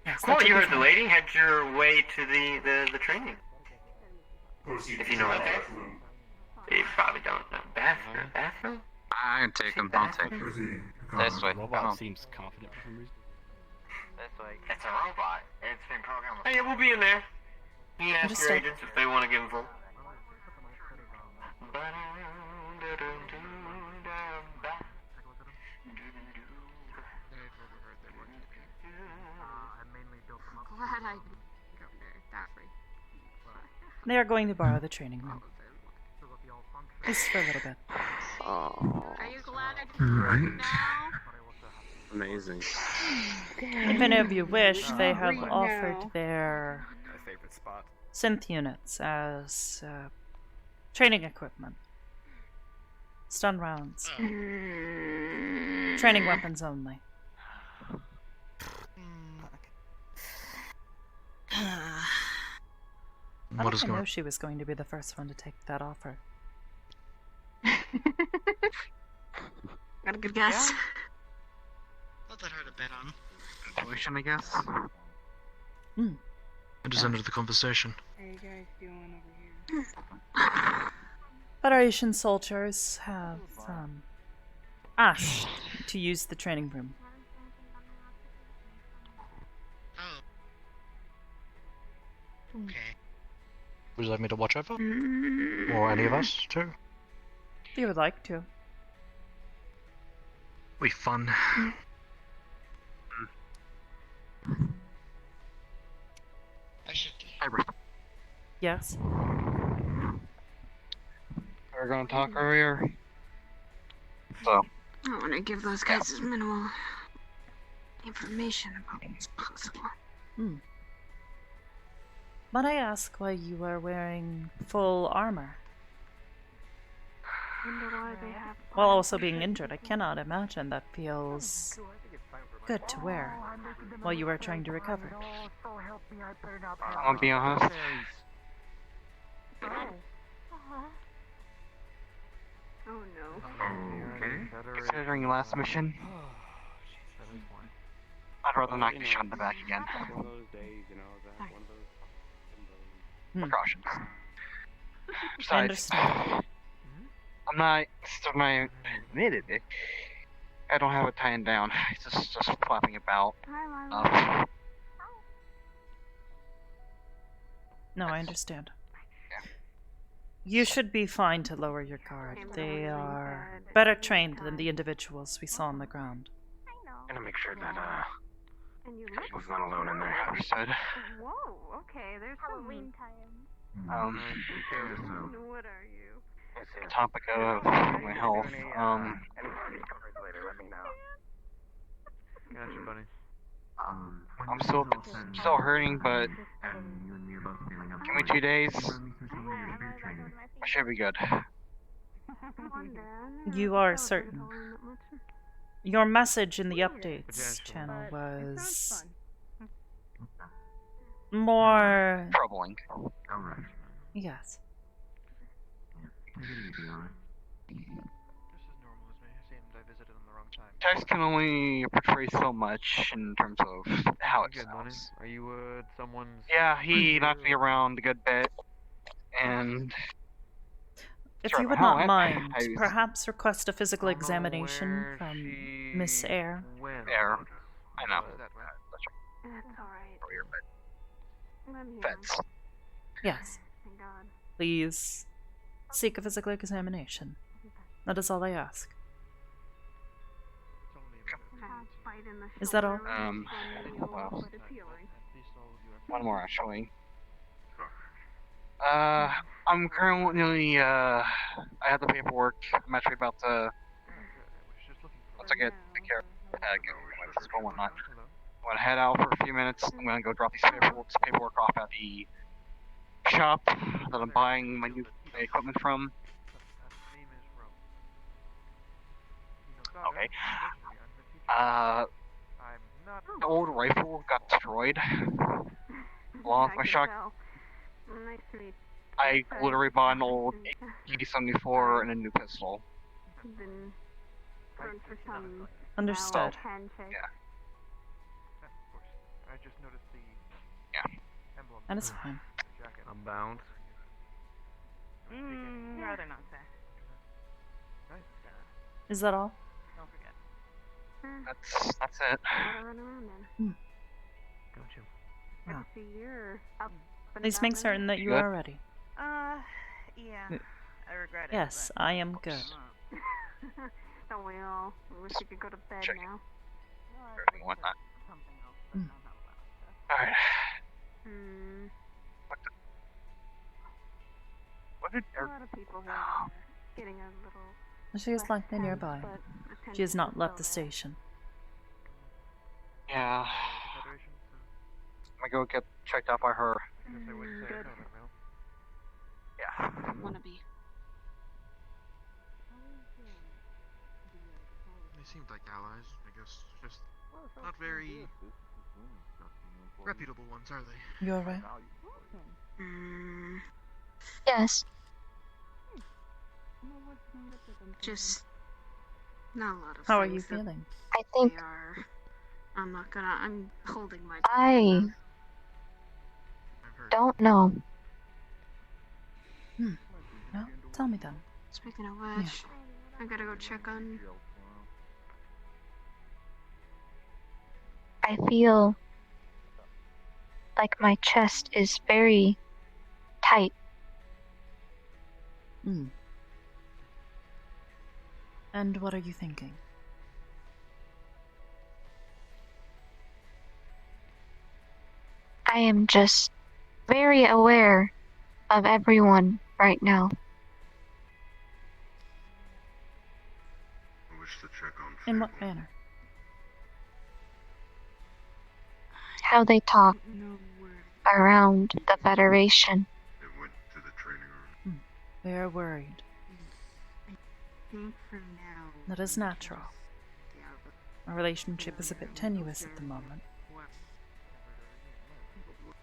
Yes, Cool, that you should heard be the fine. lady. Head your way to the training. If you know where that is. You probably don't know. Bathroom? I can take him. I'll take him. This way. Robot seems confident for some reason. This way. It's a robot. It's been programmed with... Hey, we'll be in there. You can ask your Understood. agents if they want to give info. Glad I go there. That way. They are going to borrow the training room. Just for a little bit. Are you glad I didn't now? Amazing. If any of you wish, they have offered their My favorite spot. synth units as training equipment. Stun rounds. Training weapons only. I What is didn't know going? she was going to be the first one to take that offer. Got a good guess? Not that hard to bet on. Intuition, I guess. I just entered the conversation. How you guys doing over here? Federation soldiers have asked to use the training room. Oh. Okay. Would you like me to watch over? Or any of us, too? If you would like to. Be fun. Hybris. Yes. We were gonna talk earlier. So. I want to give those guys as minimal information about what's possible. Might I ask why you are wearing full armor? While also being injured, I cannot imagine that feels good to wear while you are trying to recover. I'll be honest. Oh no. Considering last mission, I'd rather not get shot in the back again. Precautions. I understand. I'm not admitted it. I don't have it tying down. It's just flapping about. No, I understand. You should be fine to lower your guard. They are better trained than the individuals we saw on the ground. Gonna make sure that I was not alone in there. Understood. Whoa, okay, there's Halloween time. What are you? Topic of my health. Gotcha, buddy. I'm still hurting, but give me 2 days. I should be good. You are certain. Your message in the updates channel was more troubling. Yes. Text can only portray so much in terms of how it sounds. Are you someone's? Yeah, he knocked me around a good bit, and if you would not mind, perhaps request a physical examination from Miss Air. Air, I know. That's alright. Fence. Yes. Please seek a physical examination. That is all I ask. Is that all? Well, one more actually. I'm currently, I have the paperwork. I'm actually about to, once I get take care of my physical and whatnot, I'm gonna head out for a few minutes. I'm gonna go drop these paperwork off at the shop that I'm buying my new equipment from. Okay. The old rifle got destroyed. Along with my shot. I literally bought an old 8074 and a new pistol. Understood. Yeah. I just noticed the emblem. That is fine. I'm bound. Rather not say. Is that all? Don't forget. That's it. Gotcha. Wow. Please make certain that you are ready. Yeah. I regret it. Yes, I am good. Don't we all? We wish we could go to bed now. Whatnot. Alright. What did a lot of people are getting a little. She is likely nearby. She has not left the station. Yeah. I'm gonna go get checked out by her. Good. Yeah. Wanna be. They seemed like allies, I guess. Just not very reputable ones, are they? You're right. Yes. Just not a lot of. How are you feeling? I think I'm not gonna. I'm holding my. I don't know. Well, tell me then. Speaking of which, I gotta go check on. I feel like my chest is very tight Hmm. And what are you thinking? I am just very aware of everyone right now. I wish to check on In what manner? How they talk around the Federation. They went to the training room. They are worried. I think for now. That is natural. Our relationship is a bit tenuous at the moment.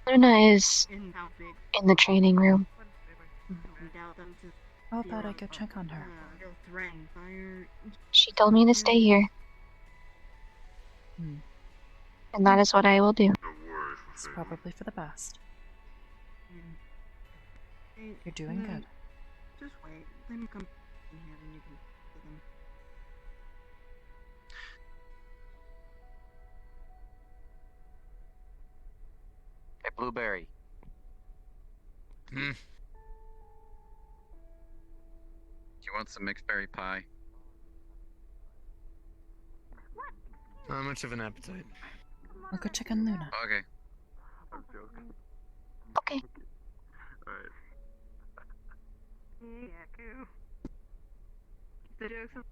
Luna is in the training room. How about I go check on her? She told me to stay here. And that is what I will do. It's probably for the best. You're doing good. Just wait. Let me come in here and you can see them. Hey, Blueberry. Do you want some mixed berry pie? Not much of an appetite. I'll go check on Luna. Okay. I'm joking. Okay. Alright. Yeah, cool. The jokes.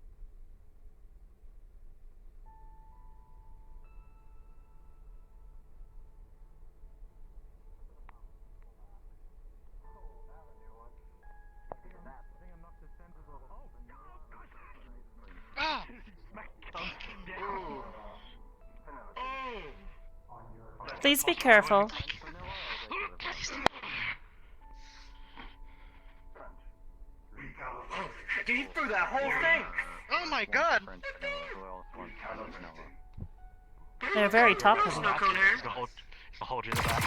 Please be careful. Dude, he threw that whole thing! Oh my god! They're very topical. I'll hold you in the back.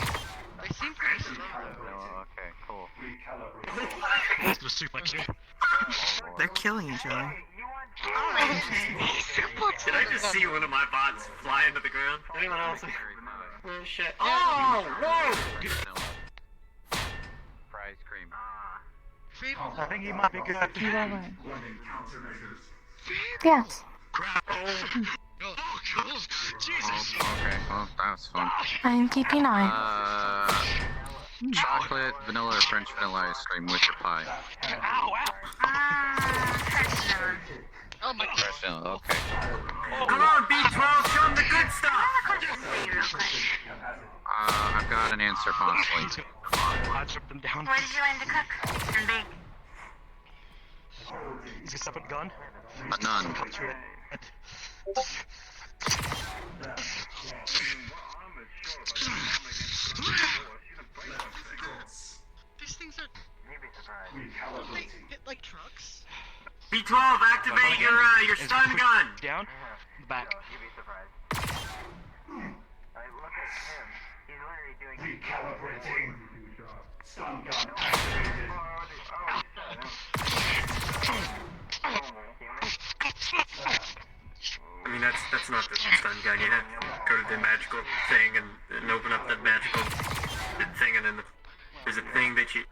They seem pretty slow. Okay, cool. It's gonna suplex you. They're killing each other. Did I just see one of my bots fly into the ground? Anyone else? Oh shit. Oh! Whoa! Fries cream. I think he might be good. You are right. Yes. Jesus. Okay, well, that was fun. I'm keeping an eye. Chocolate, vanilla, or French vanilla ice cream with your pie. Ow, oh my god. Fresh vanilla, okay. Come on, B12, show him the good stuff! I've got an answer possibly. I tripped him down. What did you learn to cook and bake? Is he a separate gun? None. These things are. They hit like trucks. B12, activate your stun gun! Down? Back. Recalibrating. Stun gun activated. I mean, that's not the stun gun. You have to go to the magical thing and open up that magical thing, and then there's a thing that you...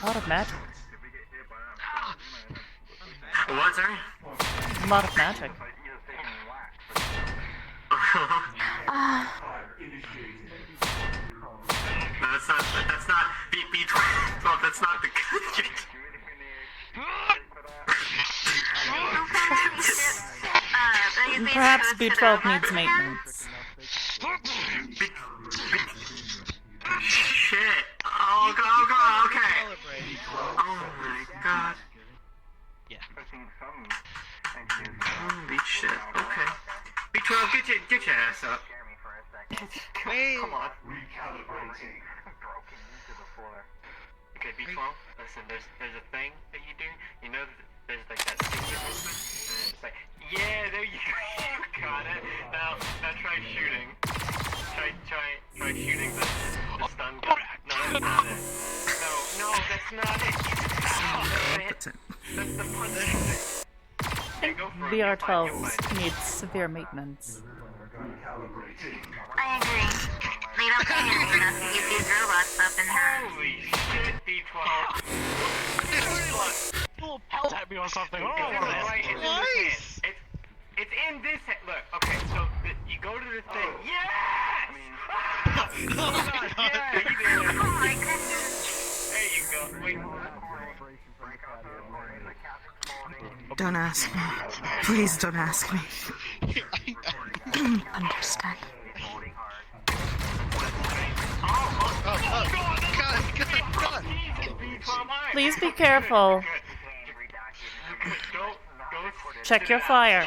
A lot of magic. What, sorry? A lot of magic. No, that's not B12, that's not the Perhaps B12 needs maintenance. Shit. Oh god, okay. Oh my god. Yeah. Holy shit, okay. B12, get your ass up. Come on. Recalibrating. Okay, B12, listen, there's a thing that you do. You know that there's like that sticky movement? And it's like, yeah, there you go. You got it. Now try shooting. Try shooting the stun gun. No, that's not it. No, that's not it. That's the punching thing. I think VR12 needs severe maintenance. I agree. They don't pay me enough to get these robots up and running. Holy shit, B12. Little pelt at me or something. Oh, Nice! It's in this hand. Look, okay, so you go to this thing. Yes! Oh my god! Yeah, you did it. Oh my goodness. There you go. Wait. Don't ask me. Please don't ask me. Understand. God. Please be careful. Check your fire.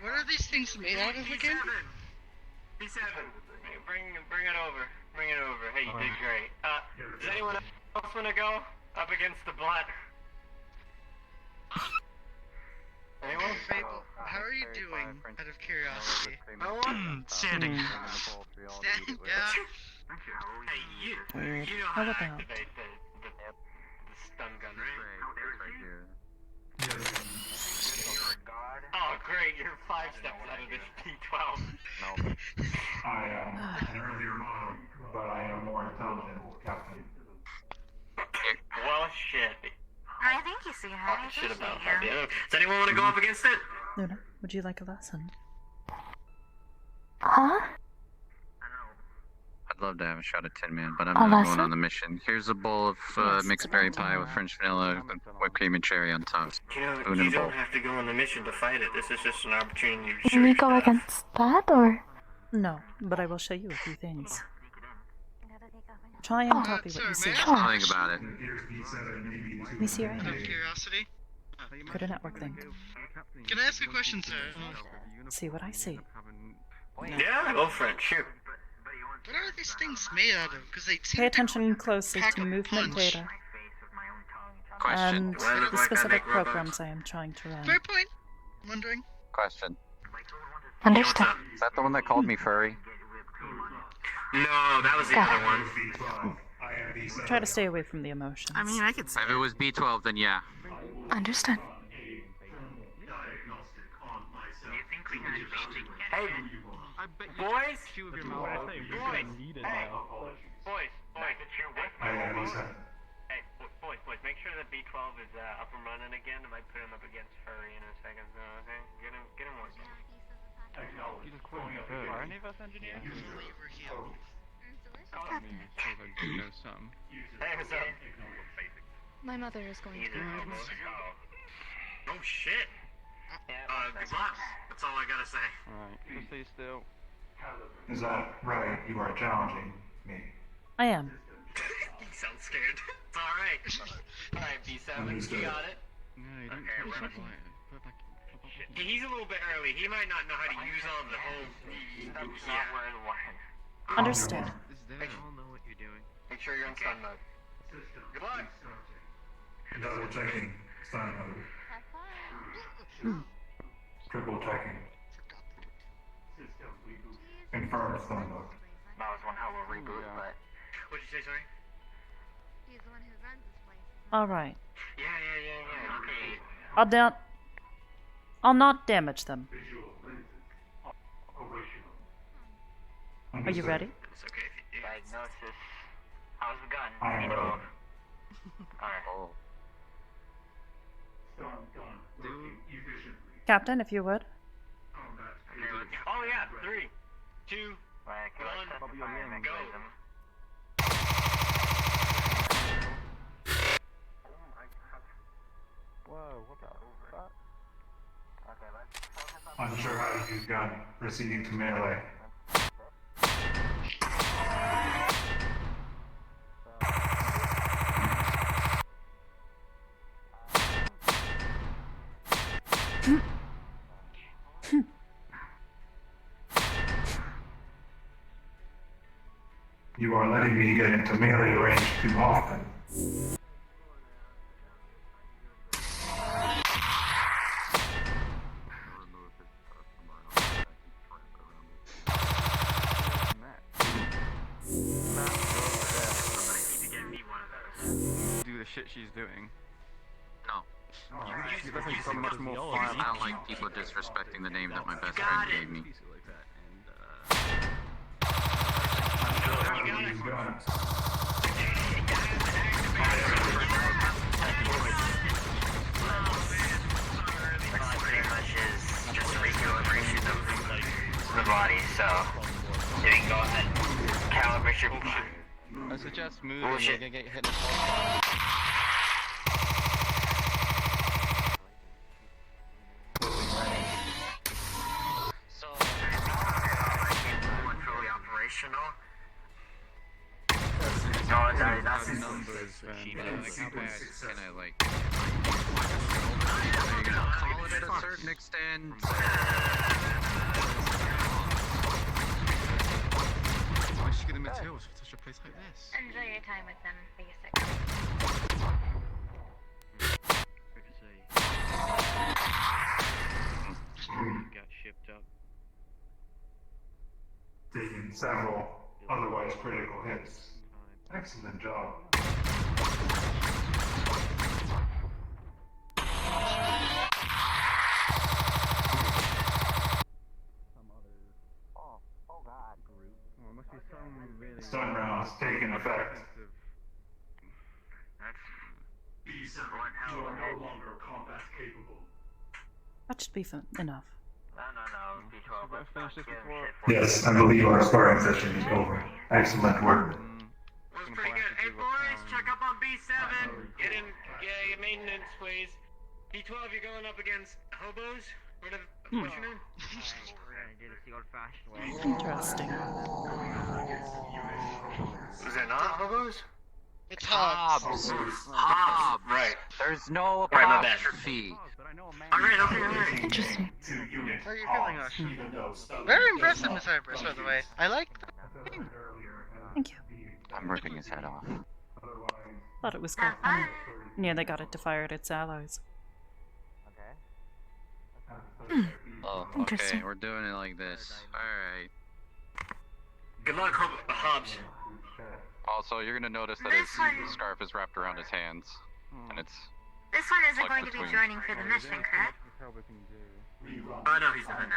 What are these things made out of again? B7. Bring it over. Bring it over. Hey, you did great. Does anyone else want to go up against the blood? Anyone? Fable, how are you doing, out of curiosity? Standing. Standing down? Hey, you Weird. know How how to about activate the stun gun, right? Oh, great, you're 5 steps out of this P12. No. I am an earlier model, but I am more intelligent, Captain. Well, shit. I think you see how I Talking shit appreciate about you. that. Does anyone want to go up against it? Luna, would you like a lesson? Huh? I'd love to have a shot at Tin Man, but I'm A not lesson? going on the mission. Here's a bowl of Yes, mixed it's berry about pie with time. French vanilla, and whipped cream and cherry on top. You know, Spoon in you a bowl. don't have to go on the mission to fight it. This is just an opportunity to Can show we your go stuff. against that, or? No, but I will show you a few things. Try and Oh, copy what you see. Sure. Think about it. Let me see your Out of hand. curiosity? Go to network thing. Can I ask a question, sir? See what I see. Yeah, go for it. Shoot. What are these things made out of? Because they seem Pay attention closely pack to a movement punch. data Question. and Do I look the like I specific make robots? programs I am trying to run. Fair point. Wondering. Question. Understood. Is that the one that called me furry? No, that was the Got other it. one. Try to stay away from the emotions. I mean, I could say. If it was B12, then yeah. Understood. Hey, boys. Boys. Hey, boys. Make sure that B12 is up and running again. I might put him up against Furry in a second. So, okay, get him working. Are any of us engineers? Hey, what's up? My mother is going to be home. Oh shit. Good luck. That's all I gotta say. Alright, just stay still. Is that right? You are challenging me. I am. You sound scared. It's alright. Alright, B7, you got it. No, you didn't Okay, put we're- it back. Put it back. He's a little bit early. He might not know how to use all the whole. That's not where the wire. Understood. Is there? I'll know what you're doing. Make sure you're in stun mode. Good luck. Double checking. Stun mode. Triple checking. Confirm stun mode. That was one hell of a reboot, but What'd you say, sorry? He's the one who runs this place. Alright. Yeah. Okay. I'll not damage them. Are you ready? It's okay if you do. diagnosis. How's the gun? I am ready. Alright. Oh. Captain, if you would. Oh yeah, 3, 2, Right, okay, let's set the One, fire go. mechanism. Whoa, what the fuck? Okay, let's focus on Unsure how to use gun. Proceeding to melee. You are letting me get into melee range too often. Do the shit she's doing. No. You become much more fun. I don't like people disrespecting the name that my best friend gave me. Pretty much is just a recalibration of the body, so you can go ahead and calibrate your... I suggest moving, you're gonna get hit in the fall. So, fully operational. No, that's numbers, man. How bad can I, like, call it at a certain extent? Why should you get the materials for such a place like this? Enjoy your time with them, basic. Got shipped up. Taking several otherwise critical hits. Excellent job. Stun rounds taking effect. B7, you are no longer combat capable. That should be enough. No, B12. Yes, I believe our sparring session is over. Excellent work. Was pretty good. Hey boys, check up on B7. Get in, get maintenance, please. B12, you're going up against hobos. What's your name? We're gonna do this the old-fashioned way. Interesting. Is it not hobos? It's Hobbs. Hobbs. Right. There's no Right, my bad. apostrophe. Alright, okay. Interesting. How are you feeling, Ash? Very impressive, Miss Hybris, by the way. I like the thing. Thank you. I'm ripping his head off. Thought it was quite funny. Yeah, they got it to fire at its allies. Oh, Interesting. okay, we're doing it like this. Alright. Good luck, Hobbs. Also, you're gonna notice that his scarf is wrapped around his hands. And it's... This one isn't Tucked going to be between. joining for the mission, correct? Oh, no, he's not.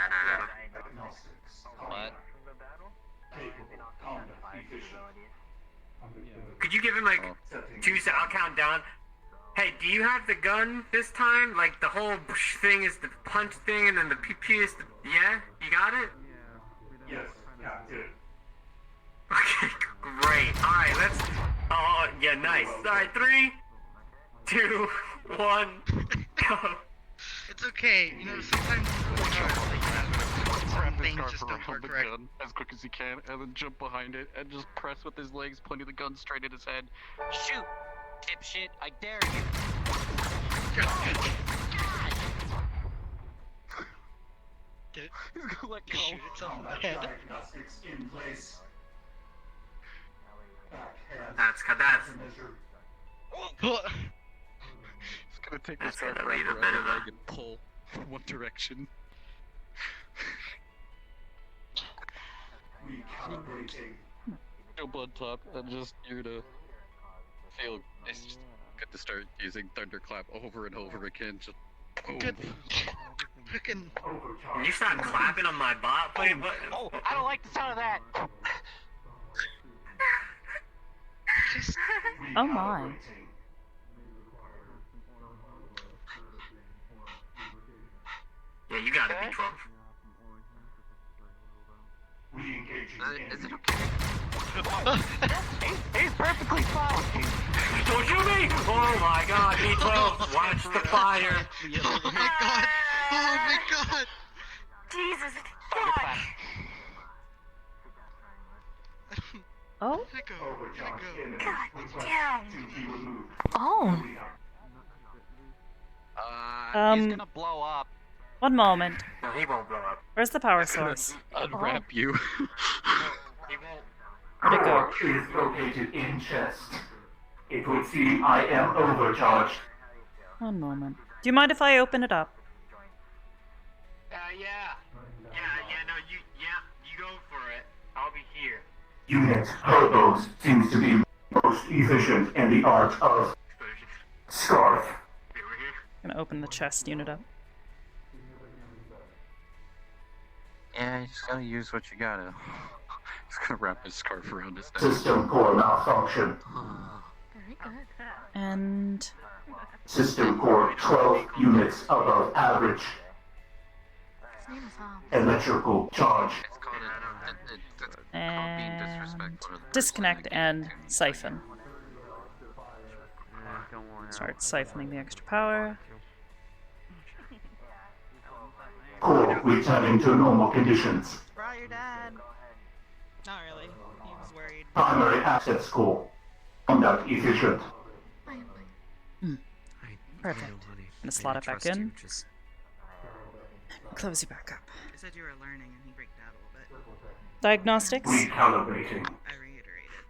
No. What? Could you give him, like, 2 seconds? I'll count down. Hey, do you have the gun this time? Like, the whole thing is the punch thing, and then the PP is the... Yeah? You got it? Yes, yeah, good. Okay, great. Alright, let's... Oh, yeah, nice. Alright, 3, 2, 1, go. It's okay, you know, sometimes it's really hard. Some things just don't work right. gun as quick as he can, and then jump behind it, and just press with his legs, pointing the gun straight at his head. Shoot! Dipshit, I dare you! Did it? He's gonna let go. Shoot itself in the head. Diagnostics in place. That's He's gonna take That's his scarf gonna around lead the a bit of leg a- and pull one direction. Recalibrating. Jump on top, and just you're gonna feel it's just good to start using Thunderclap over and over again. Just boom. Good. Frickin'. Can you stop clapping on my bot? Wait, what? Oh, I don't like the sound of that. Just... Oh my. Yeah, you got it, B12. Is it okay? He's perfectly fine. Don't shoot me! Oh my god, B12, watch the fire. Oh my god! Oh my god! Jesus, Thunderclap. Oh? Let go. Let go. God damn. Oh. He's gonna blow up. One moment. No, he won't blow up. Where's the power source? Unwrap you. He won't. Where'd it go? Core is located in chest. It would seem I am overcharged. One moment. Do you mind if I open it up? Yeah, no, you go for it. I'll be here. Unit Hobos seems to be most efficient in the art of scarf. Okay, we're here. Gonna open the chest unit up. Yeah, you just gotta use what you gotta. He's gonna wrap his scarf around his neck. System core malfunction. Very good. And System core 12 units above average. His name is Hobbs. Electrical charge. It's called being and disrespectful to the disconnect person and siphon. Don't worry. Start siphoning the extra power. Core returning to normal conditions. Brought your dad. Not really. He was worried. Primary access core. Conduct efficient. Perfect. Gonna slot it back in. Close you back up. I said you were learning and he breaked out a little bit. Diagnostics. Recalibrating. I reiterated.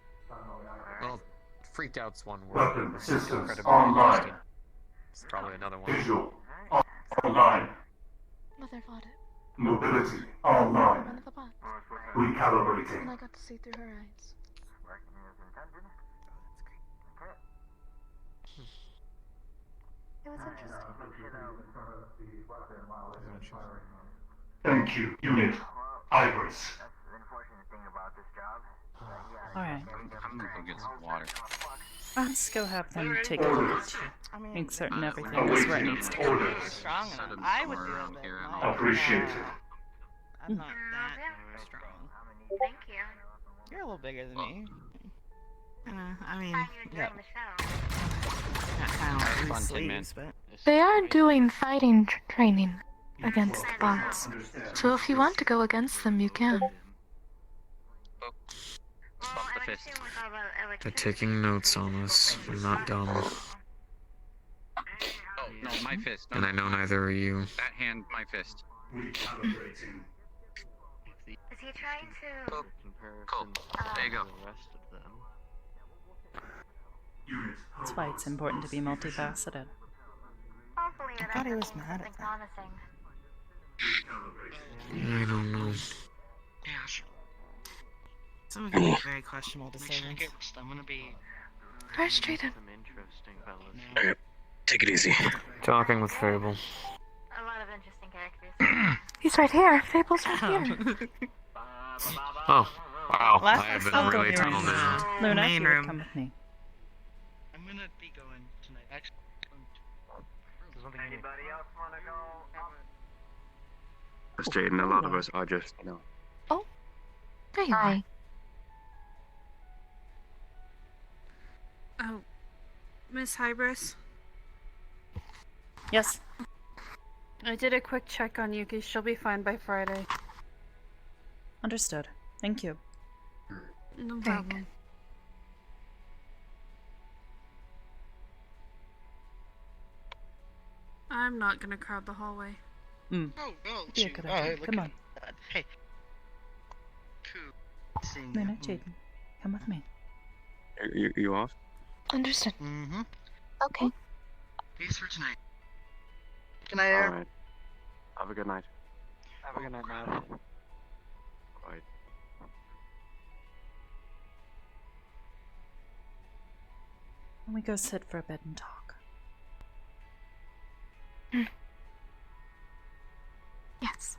Well, freaked out's one word. Weapon It's systems incredibly online. interesting. It's probably another one. Visual online. Mother fought it. Mobility One online. of the bots. Recalibrating. And I got to see through her eyes. It was interesting. Thank you, unit. Hybris. Alright. I'm gonna go get some water. Let's go have them take a look at you. Make certain everything is where it needs to be. Orders. Strong enough. I would do it, but like, Appreciated. I'm not that strong. Thank you. You're a little bigger than me. I mean, How you enjoying the show? I don't Fun, Tin Man. sleeves, but They are doing fighting training against the bots. So if you want to go against them, you can. Well, I'm interested with all the They're electricity. taking notes on us. I'm not dumb. Oh, no, my fist. No, And I know neither are you. That hand, my fist. Recalibrating. Is he trying to? Cool. There you go. Unit. That's why it's important to be multifaceted. Hopefully, I thought he was mad at that. promising. I don't know. Yeah, sure. Some of them make very questionable Make sure I decisions. get rest. I'm gonna be. Frustrated. Some interesting fellows. Take it easy. Talking with Fable. A lot of interesting characters. He's right here. Fable's right here. Oh, wow. Last I have time been I really saw tunneled him, in. Luna, main you would room. come with me. I'm gonna be going tonight. Actually, there's one thing you need. else wanna go? That's Jaden. A lot of us are just, you know. There you are. Oh, Miss Hybris, Yes. I did a quick check on Yuki. She'll be fine by Friday. Understood. Thank you. No Very problem. I'm not gonna crowd the hallway. Mm. Oh, no, Be a shoot. good Oh, idea. hey, look Come at on. that. Hey. Cool. Seeing Luna, you. Jaden, come with me. You off? Understood. Mm-hmm. Okay. Peace for tonight. Good night, Eric. Alright. Have a good night. Have a good night, man. Bye. Can we go sit for a bit and talk? Yes.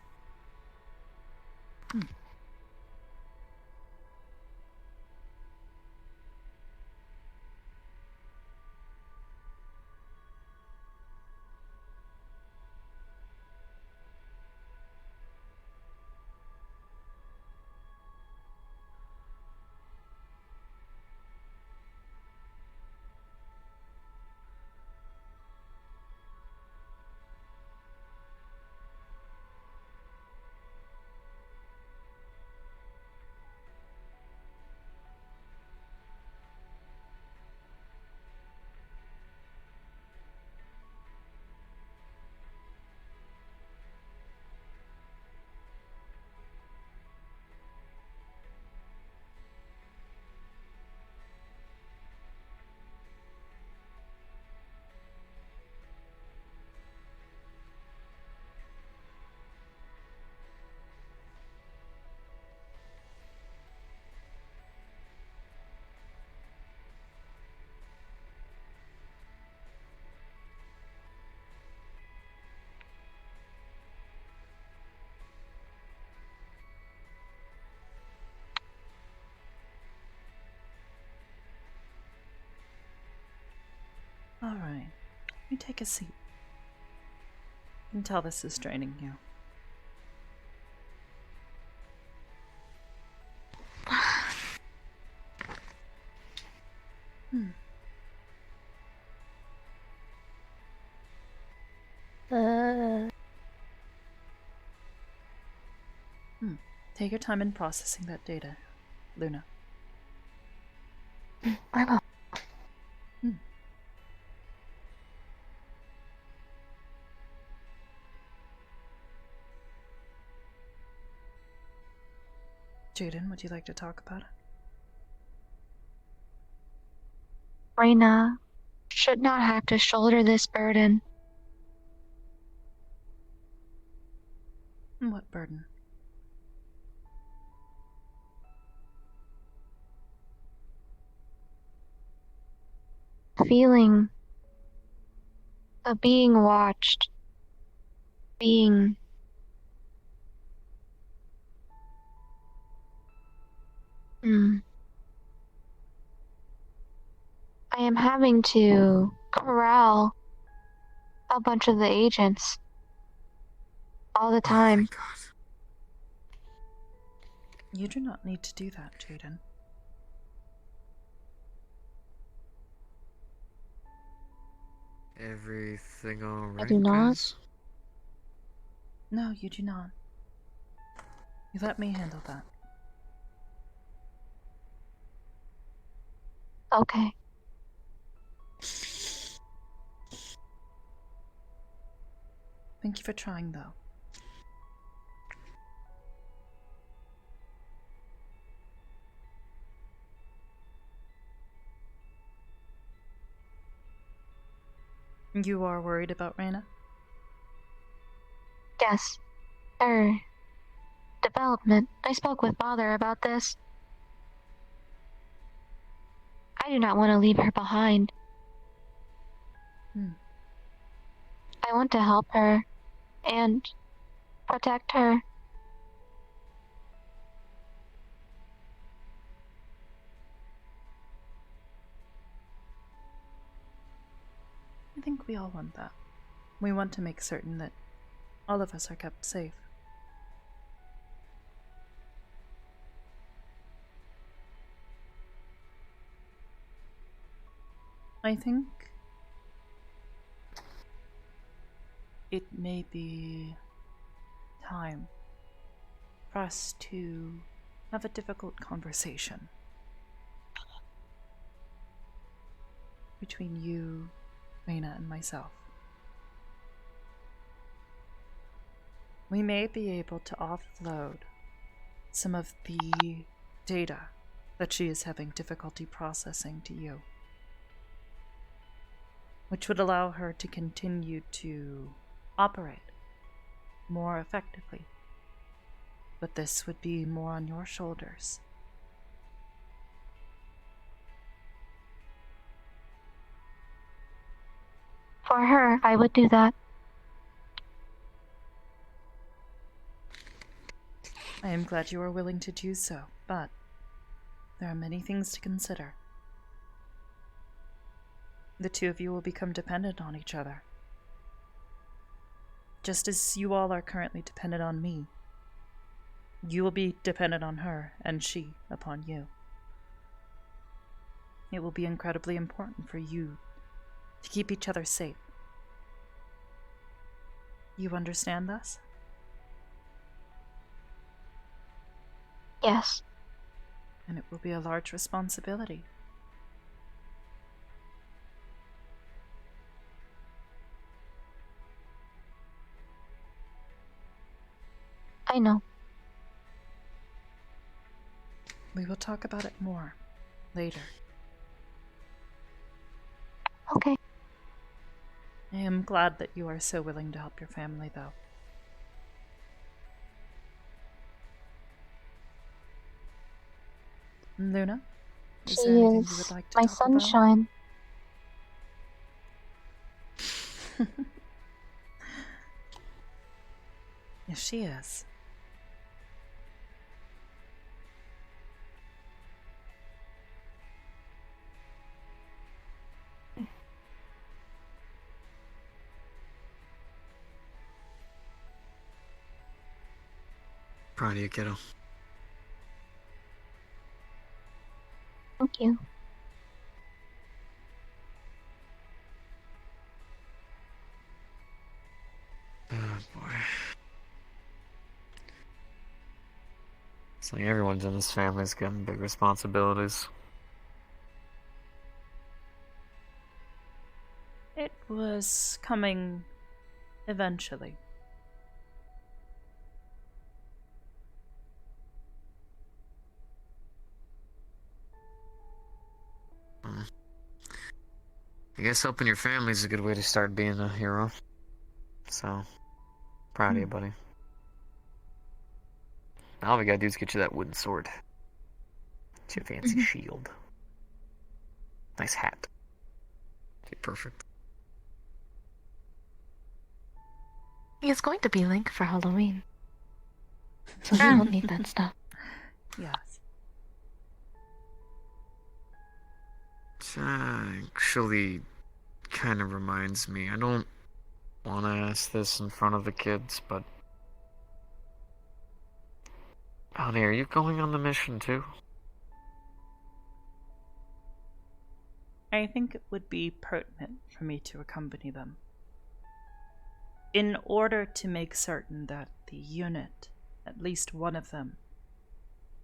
Alright. You take a seat. You can tell this is draining you. Take your time in processing that data, Luna. I will. Jaden, would you like to talk about it? Reina should not have to shoulder this burden. What burden? Feeling of being watched, being I am having to corral a bunch of the agents all the time. You do not need to do that, Jaden. Everything alright? I do not. guys? No, you do not. You let me handle that. Okay. Thank you for trying, though. You are worried about Reina? Yes. Her development. I spoke with Father about this. I do not want to leave her behind. I want to help her and protect her. I think we all want that. We want to make certain that all of us are kept safe. I think it may be time for us to have a difficult conversation between you, Reina, and myself. We may be able to offload some of the data that she is having difficulty processing to you, which would allow her to continue to operate more effectively. But this would be more on your shoulders. For her, I would do that. I am glad you are willing to do so, but there are many things to consider. The two of you will become dependent on each other. Just as you all are currently dependent on me, you will be dependent on her, and she upon you. It will be incredibly important for you to keep each other safe. You understand this? Yes. And it will be a large responsibility. I know. We will talk about it more later. Okay. I am glad that you are so willing to help your family, though. Luna, is She there anything you is would like to my talk sunshine. about? Yes, she is. Proud of you, kiddo. Thank you. Oh boy. It's like everyone's in this family's getting big responsibilities. It was coming eventually. I guess helping your family is a good way to start being a hero. So, proud of you, buddy. Now all we gotta do is get you that wooden sword. Get you a fancy shield. Nice hat. Okay, perfect. He is going to be Link for Halloween. So he won't need that stuff. Yes. Actually, kind of reminds me. I don't want to ask this in front of the kids, but... Honey, are you going on the mission too? I think it would be pertinent for me to accompany them. In order to make certain that the unit, at least one of them,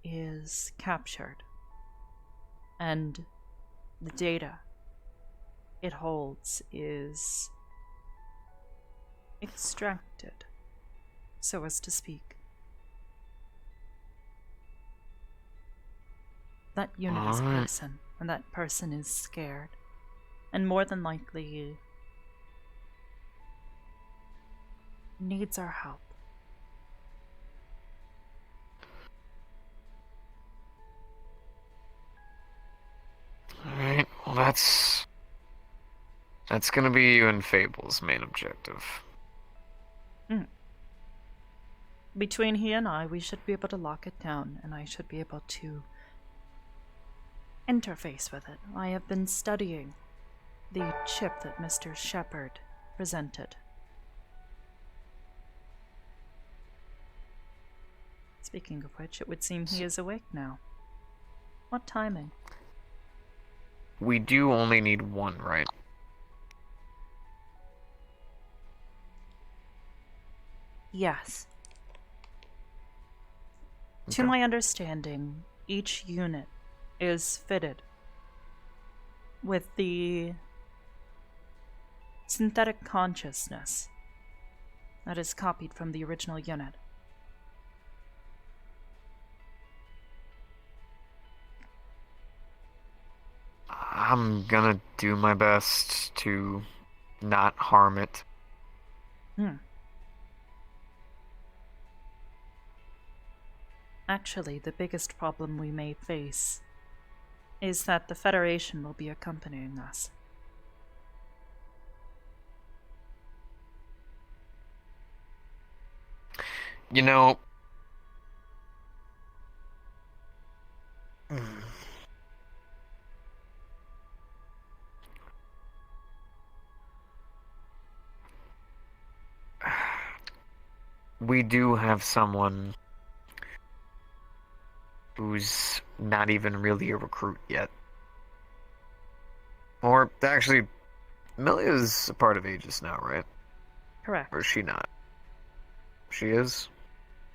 is captured. And the data it holds is extracted, so as to speak. That unit is a person, and that person is scared, and more than likely needs our help. Alright, well that's gonna be you and Fable's main objective. Between he and I, we should be able to lock it down, and I should be able to interface with it. I have been studying the chip that Mr. Shepard presented. Speaking of which, it would seem he is awake now. What timing? We do only need one, right? Yes. Okay. To my understanding, each unit is fitted with the synthetic consciousness that is copied from the original unit. I'm gonna do my best to not harm it. Actually, the biggest problem we may face is that the Federation will be accompanying us. You know... We do have someone who's not even really a recruit yet. Or, actually, Amelia's a part of Aegis now, right? Correct. Or is she not? She is?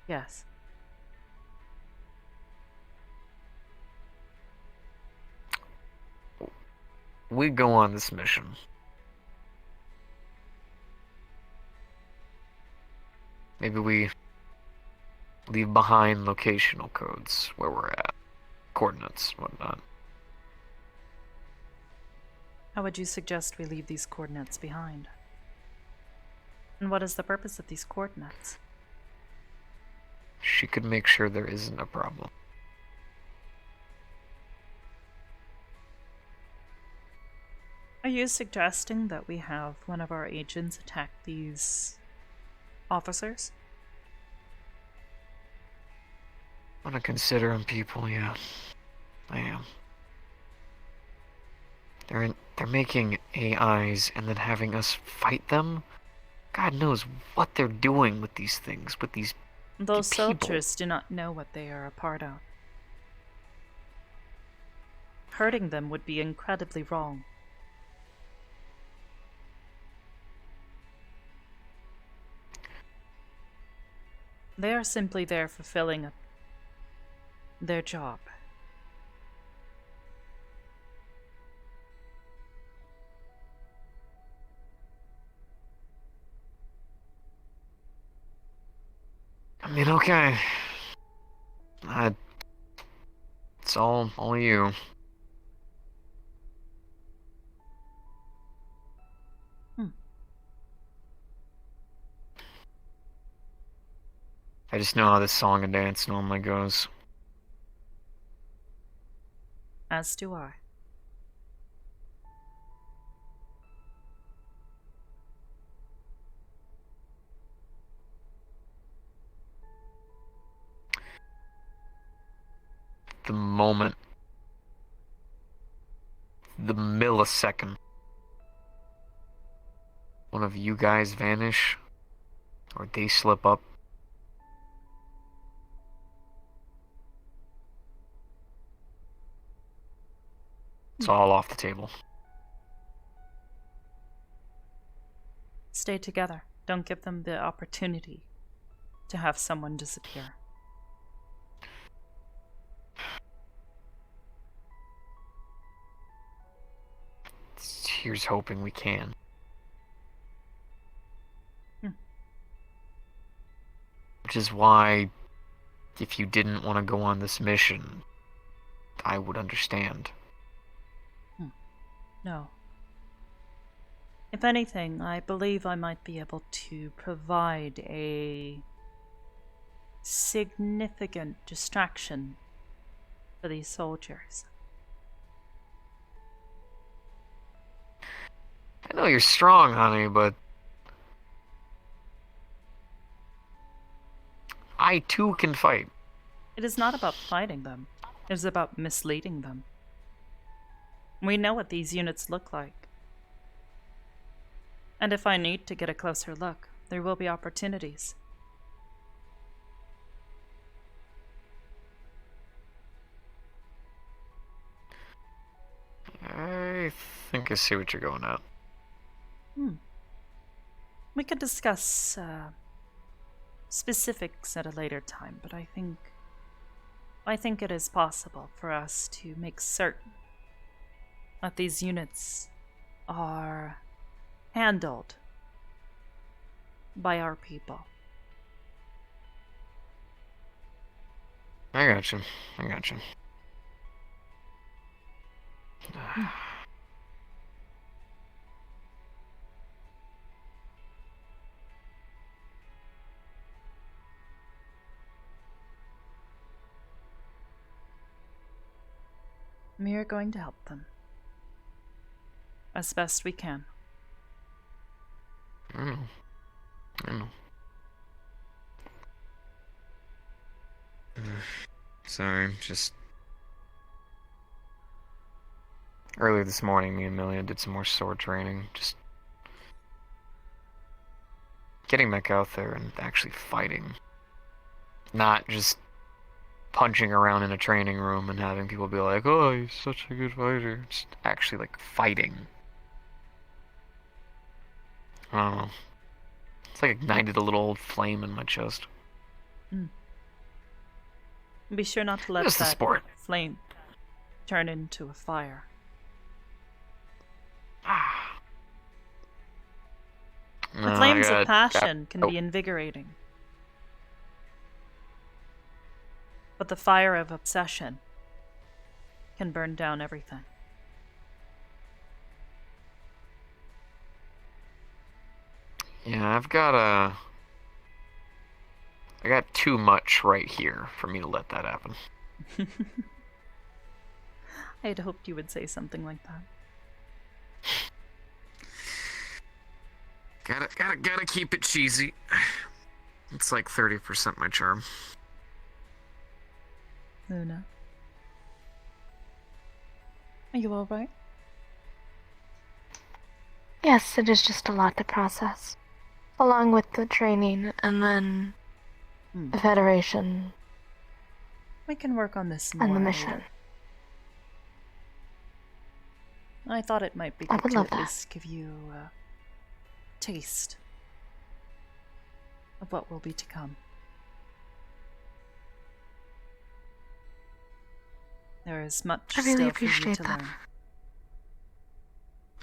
Yes. We go on this mission. Maybe we leave behind locational codes where we're at. Coordinates, whatnot. How would you suggest we leave these coordinates behind? And what is the purpose of these coordinates? She could make sure there isn't a problem. Are you suggesting that we have one of our agents attack these officers? I want to consider them people, yeah. I am. They're making AIs and then having us fight them? God knows what they're doing with these things, with these Those soldiers do not know what they are a part of. Hurting them would be incredibly wrong. They are simply there fulfilling their job. I mean, okay. It's all you. I just know how this song and dance normally goes. As do I. The moment, the millisecond, one of you guys vanish, or they slip up, it's all off the table. Stay together. Don't give them the opportunity to have someone disappear. Here's hoping we can. Which is why, if you didn't want to go on this mission, I would understand. No. If anything, I believe I might be able to provide a significant distraction for these soldiers. I know you're strong, honey, but I too can fight. It is not about fighting them. It is about misleading them. We know what these units look like. And if I need to get a closer look, there will be opportunities. I think I see what you're going at. We could discuss specifics at a later time, but I think it is possible for us to make certain that these units are handled by our people. I got you. We are going to help them as best we can. I know. Sorry, just earlier this morning, me and Millia did some more sword training. Just getting back out there and actually fighting. Not just punching around in a training room and having people be like, oh, he's such a good fighter. Just actually, like, fighting. I don't know. It's like ignited a little old flame in my chest. Be sure not to let Just the that sport. flame turn into a fire. The flames of passion can be invigorating. But the fire of obsession can burn down everything. Yeah, I got too much right here for me to let that happen. I had hoped you would say something like that. Gotta keep it cheesy. It's like 30% my charm. Luna. Are you alright? Yes, it is just a lot to process. Along with the training, and then the Federation We can work on this more and the mission. later. I thought it might be I good would to love at that. least give you a taste of what will be to come. There is much I really still appreciate for you to that.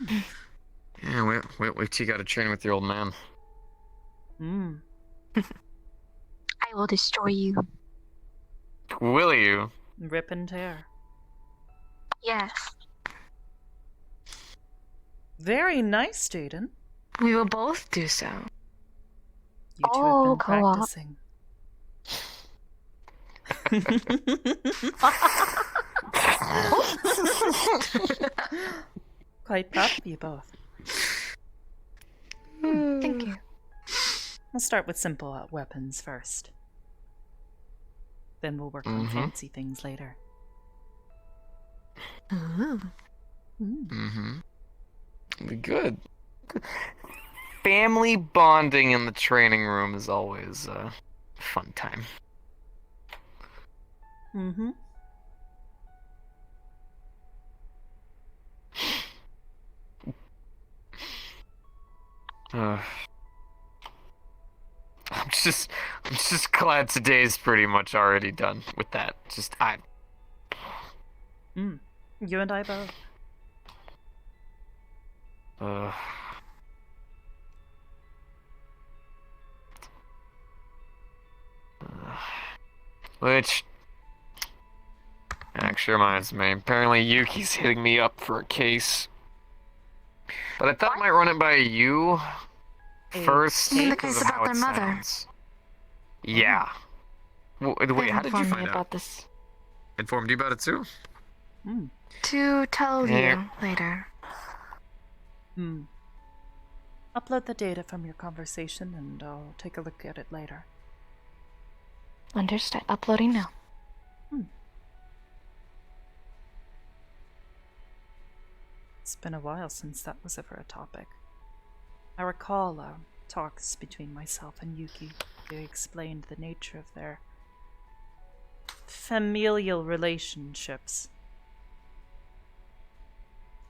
learn. Yeah, wait till you gotta train with your old man. I will destroy you. Will you? Rip and tear. Yes. Very nice, Jaden. We will both do so. You two have been co-op. practicing. Quite proud of you both. Thank you. We'll start with simple weapons first. Then we'll work on fancy things later. Good. Family bonding in the training room is always a fun time. I'm just glad today's pretty much already done with that. You and I both. Which actually reminds me, apparently Yuki's hitting me up for a case. But I thought I might run it by you first. In the because case of about how their it mother. sounds. Yeah. Wait, how did you Informed me find out? about this. Informed you about it too? To tell Yeah. you later. Upload the data from your conversation and I'll take a look at it later. Understood. Uploading now. It's been a while since that was ever a topic. I recall talks between myself and Yuki. They explained the nature of their familial relationships.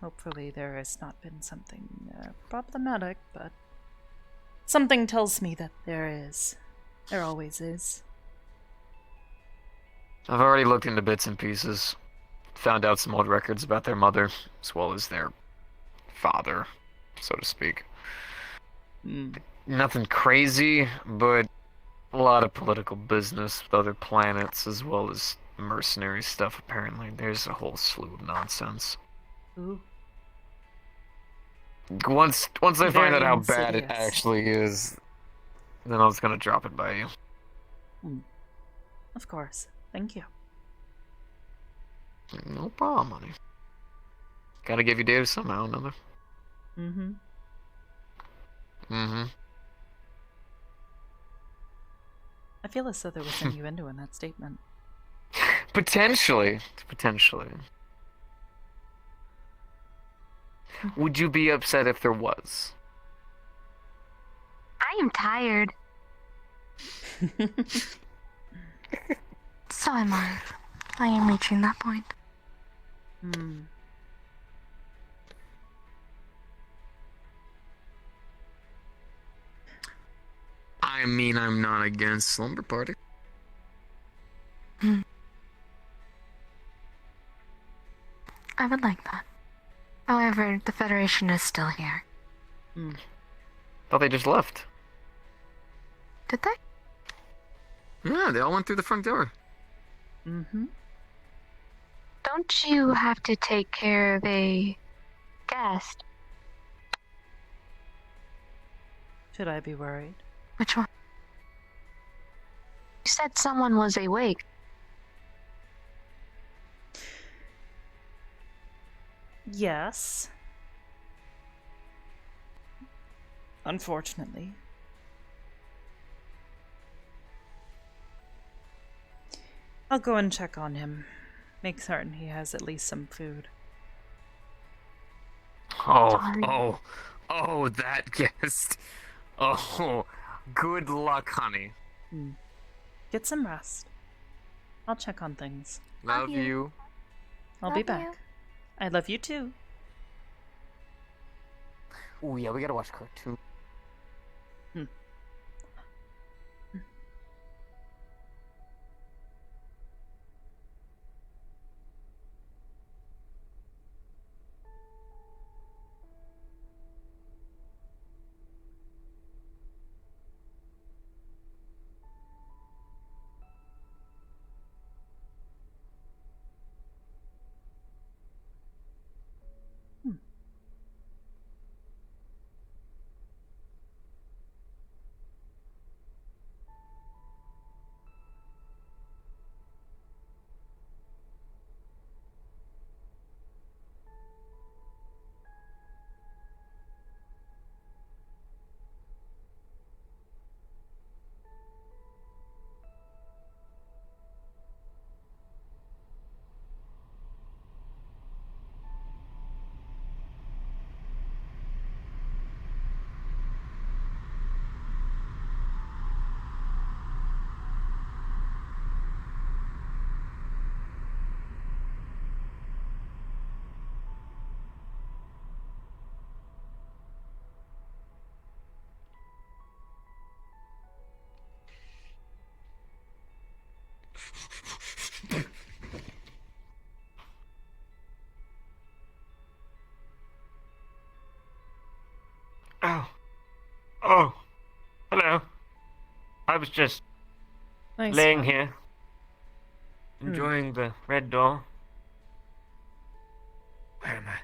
Hopefully there has not been something problematic, but something tells me that there is. There always is. I've already looked into bits and pieces. Found out some old records about their mother, as well as their father, so to speak. Nothing crazy, but a lot of political business with other planets, as well as mercenary stuff, apparently. There's a whole slew of nonsense. Ooh. Once I find out how Very bad it insidious. actually is, then I was gonna drop it by you. Of course. Thank you. No problem, honey. Gotta give you data somehow or another. I feel as though there was innuendo in that statement. Potentially. Would you be upset if there was? I am tired. So am I. I am reaching that point. I mean, I'm not against slumber party. I would like that. However, the Federation is still here. Thought they just left. Did they? Yeah, they all went through the front door. Don't you have to take care of a guest? Should I be worried? Which one? You said someone was awake. Yes. Unfortunately. I'll go and check on him. Make certain he has at least some food. Oh, that guest. Oh, good luck, honey. Get some rest. I'll check on things. Love you. I'll be back. I love you too. Oh yeah, we gotta watch cartoon. Oh, hello. I was just laying here, enjoying the red door. Where am I?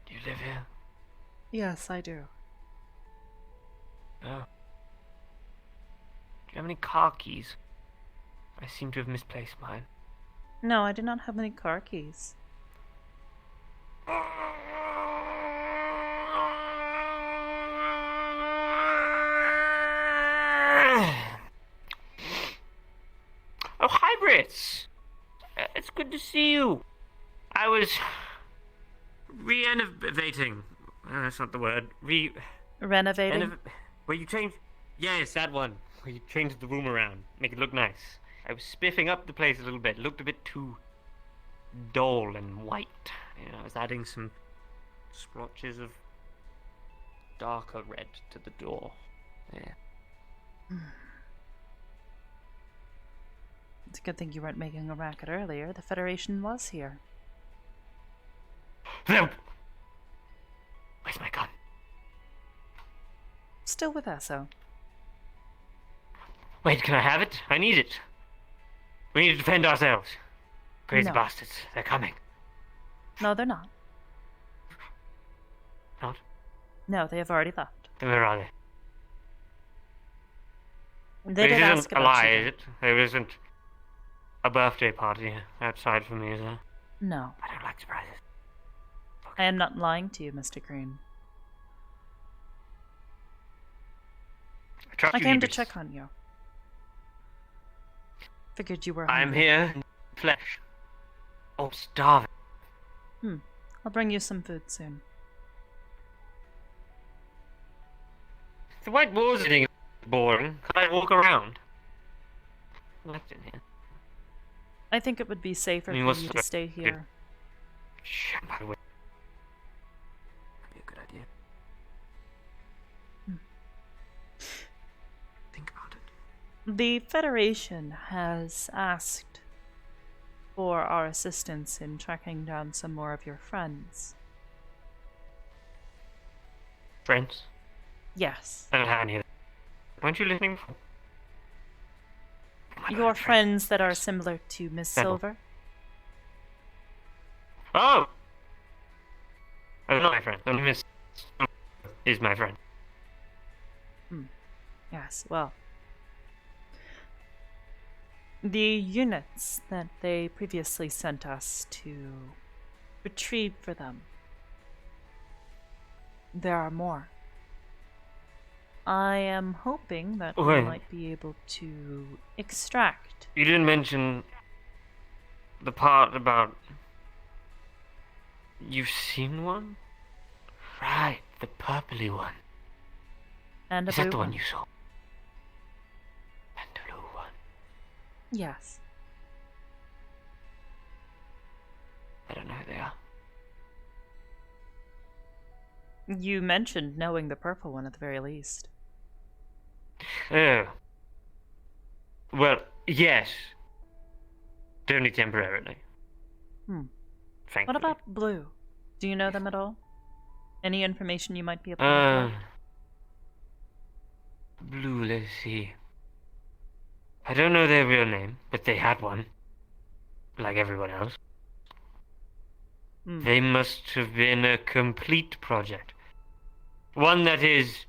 Do you live here? Yes, I do. Oh. Do you have any car keys? I seem to have misplaced mine. No, I do not have any car keys. Oh, Hybris! It's good to see you. I was renovating. That's not the word. Renovating? Where you changed... Yes, that one. Where you changed the room around. Make it look nice. I was spiffing up the place a little bit. It looked a bit too dull and white. You know, I was adding some splotches of darker red to the door. Yeah. It's a good thing you weren't making a racket earlier. The Federation was here. No! Where's my gun? Still with Esso. Wait, can I have it? I need it. We need to defend ourselves. Crazy No. bastards. They're coming. No, they're not. Not? No, they have already left. Then where are they? They did This ask isn't a about lie, you. is it? There isn't a birthday party outside for me, is there? No. I don't like surprises. I am not lying to you, Mr. Green. I came to check on you. Figured you were hungry. I'm here in flesh. Oh, starving. I'll bring you some food soon. The white walls are getting boring. Can I walk around? What's in here? I think it would be safer I mean, for what's you the- to stay here. Shit, by the way. That'd be a good idea. Think about it. The Federation has asked for our assistance in tracking down some more of your friends. Friends? Yes. I don't have any of them. Weren't you listening? Your friends that are similar to Miss Several. Silver? Oh! Oh, not my friend. Only Miss is my friend. Yes, well. The units that they previously sent us to retrieve for them. There are more. I am hoping that we Wait. might be able to extract. You didn't mention the part about... You've seen one? Right, the purpley one. And a Is that blue the one one. you saw? Yes. I don't know who they are. You mentioned knowing the purple one at the very least. Oh. Well, yes. Only temporarily. Thankfully. What about blue? Do you know them at all? Any information you might be able to help with? Blue, let's see. I don't know their real name, but they had one. Like everyone else. They must have been a complete project. One that is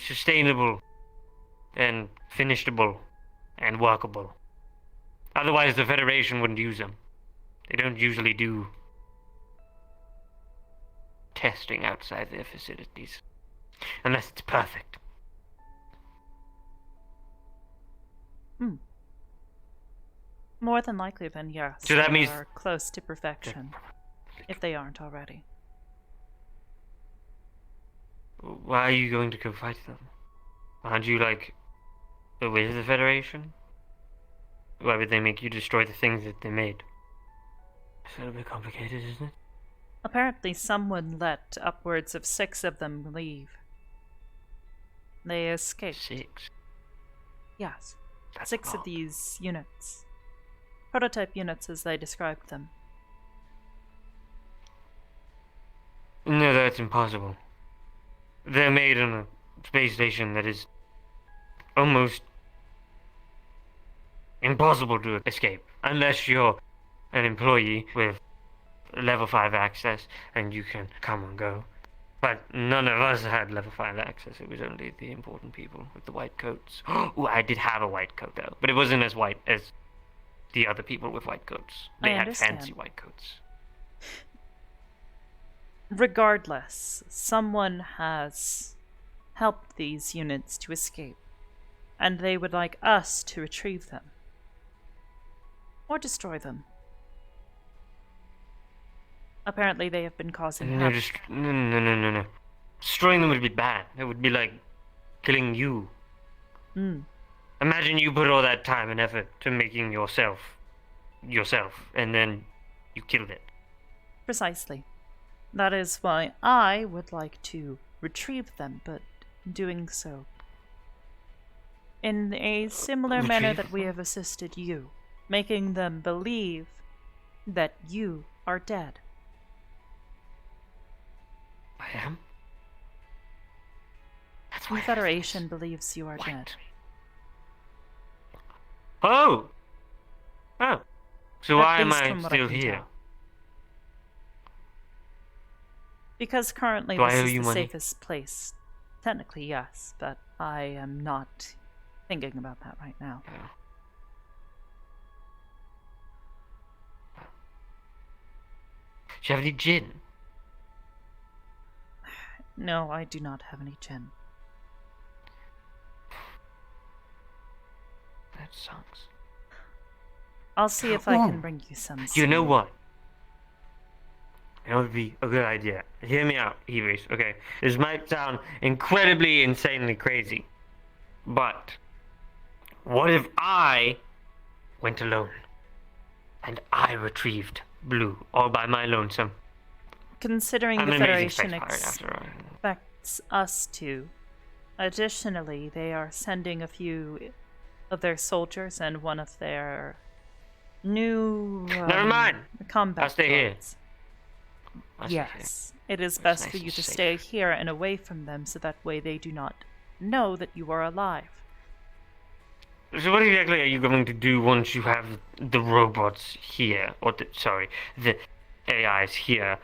sustainable and finishable and workable. Otherwise the Federation wouldn't use them. They don't usually do testing outside their facilities. Unless it's perfect. More than likely then, yes. So that means they are close to perfection. If they aren't already. Why are you going to go fight them? Aren't you, like, with the Federation? Why would they make you destroy the things that they made? It's a little bit complicated, isn't it? Apparently someone let upwards of 6 of them leave. They escaped. 6? Yes. That's 6 of these units. Prototype units as they described them. No, that's impossible. They're made on a space station that is almost impossible to escape. Unless you're an employee with level 5 access and you can come and go. But none of us had level 5 access. It was only the important people with the white coats. Oh, I did have a white coat though. But it wasn't as white as the other people with white coats. They had fancy white coats. Regardless, someone has helped these units to escape, and they would like us to retrieve them. Or destroy them. Apparently they have been causing havoc. No. Destroying them would be bad. It would be like killing you. Imagine you put all that time and effort to making yourself, and then you killed it. Precisely. That is why I would like to retrieve them, but doing so in a similar manner that we have assisted you, making them believe that you are dead. I am? That's The Federation believes you are dead. Oh! So why am I still here? Tell. Because currently Do I this owe is you the money? safest place. Technically, yes, but I am not thinking about that right now. Do you have any gin? No, I do not have any gin. That sucks. I'll see if I can bring you some. You know what? It would be a good idea. Hear me out, Hybris. Okay, this might sound incredibly, insanely crazy, but what if I went alone and I retrieved Blue all by my lonesome? Considering the Federation expects us to. Additionally, they are sending a few of their soldiers and one of their new Never mind. Combat I'll stay here. Yes, it is best for you to stay here and away from them, so that way they do not know that you are alive. So what exactly are you going to do once you have the robots here, or the AIs here?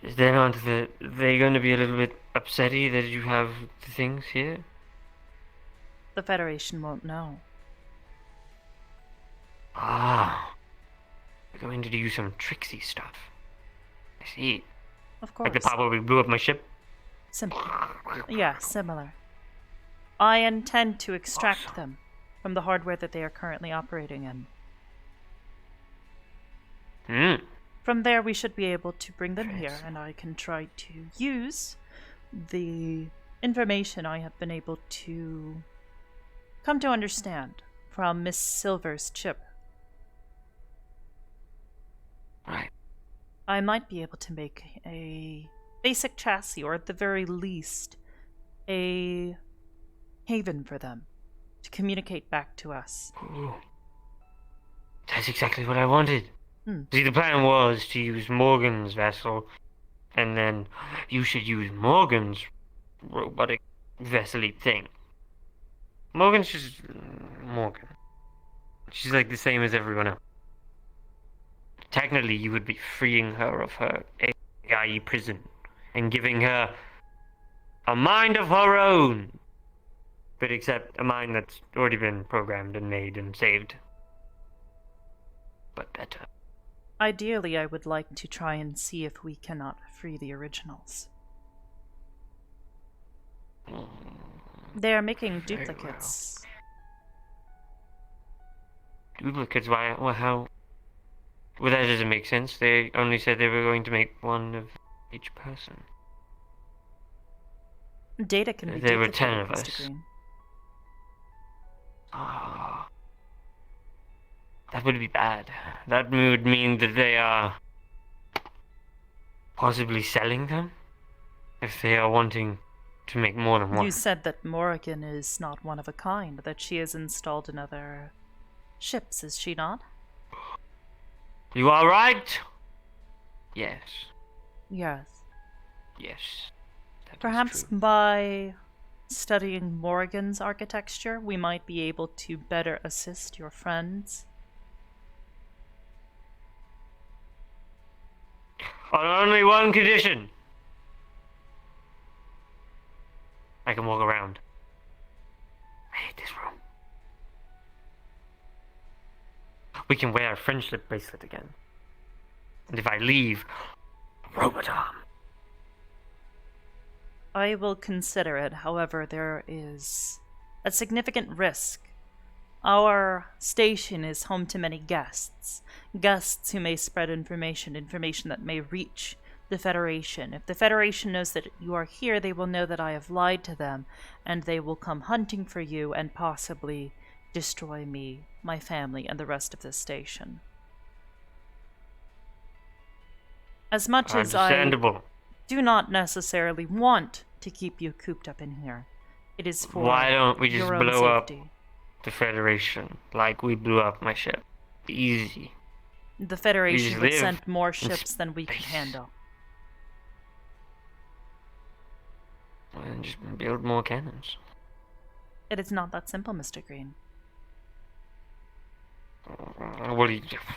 Is they going to be a little bit upsetty that you have the things here? The Federation won't know. Ah, they're going to do some tricksy stuff. I see. Of course. Like the part where we blew up my ship? Yeah, similar. I intend to extract them from the hardware that they are currently operating in. From there, we should be able to bring them here, and I can try to use the information I have been able to come to understand from Miss Silver's chip, right, I might be able to make a basic chassis, or at the very least, a haven for them to communicate back to us. Ooh. That's exactly what I wanted. Hmm. See, the plan was to use Morgan's vessel, and then you should use Morgan's robotic vessel-y thing. Morgan's just Morgan. She's like the same as everyone else. Technically, you would be freeing her of her AI prison and giving her a mind of her own. But except a mind that's already been programmed and made and saved. But better. Ideally, I would like to try and see if we cannot free the originals. They are making duplicates. Duplicates? Why? Well, how? Well, that doesn't make sense. They only said they were going to make one of each person. Data can be There were duplicated, 10 of Mr. us. Green. Ah. That would be bad. That would mean that they are possibly selling them? If they are wanting to make more than one. You said that Morrigan is not one of a kind, that she is installed in other ships, is she not? You are right? Yes. Yes. Yes. That is Perhaps true. by studying Morrigan's architecture, we might be able to better assist your friends. On only one condition. I can walk around. I hate this room. We can wear a friendship bracelet again. And if I leave, robot arm. I will consider it, however, there is a significant risk. Our station is home to many guests. Guests who may spread information that may reach the Federation. If the Federation knows that you are here, they will know that I have lied to them, and they will come hunting for you and possibly destroy me, my family, and the rest of this station. As much as I do not necessarily want to keep you cooped up in here, it is for Why don't we just your own blow up safety. the Federation like we blew up my ship? Easy. The Federation would live send more in ships than we could handle. And just build more cannons. It is not that simple, Mr. Green. Well,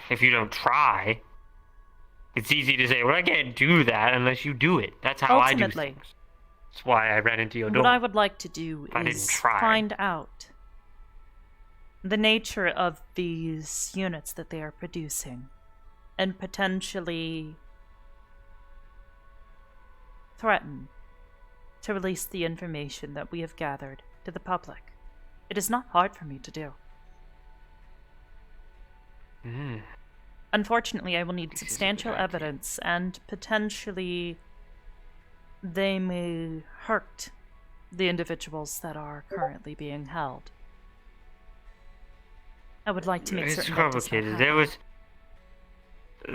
if you don't try, it's easy to say, well, I can't do that unless you do it. That's how I do Ultimately, things. That's why I ran into your door. what I would like to do I didn't is try. find out the nature of these units that they are producing and potentially threaten to release the information that we have gathered to the public. It is not hard for me to do. Unfortunately, I will need substantial evidence, and potentially they may hurt the individuals that are currently being held. I would like to make It's certain that does not complicated. happen.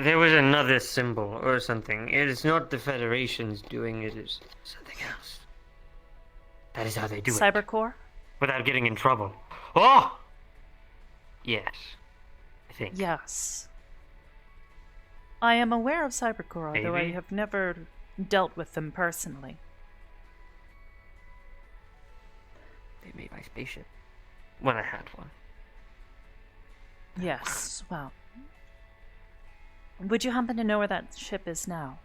There was another symbol or something. It is not the Federation's doing it, is something else. That is how they do it. Cybercore? Without getting in trouble. Oh! Yes. I think. Yes. I am aware of Cybercore, although I Maybe. have never dealt with them personally. They made my spaceship. When I had one. Yes, well. Would you happen to know where that ship is now?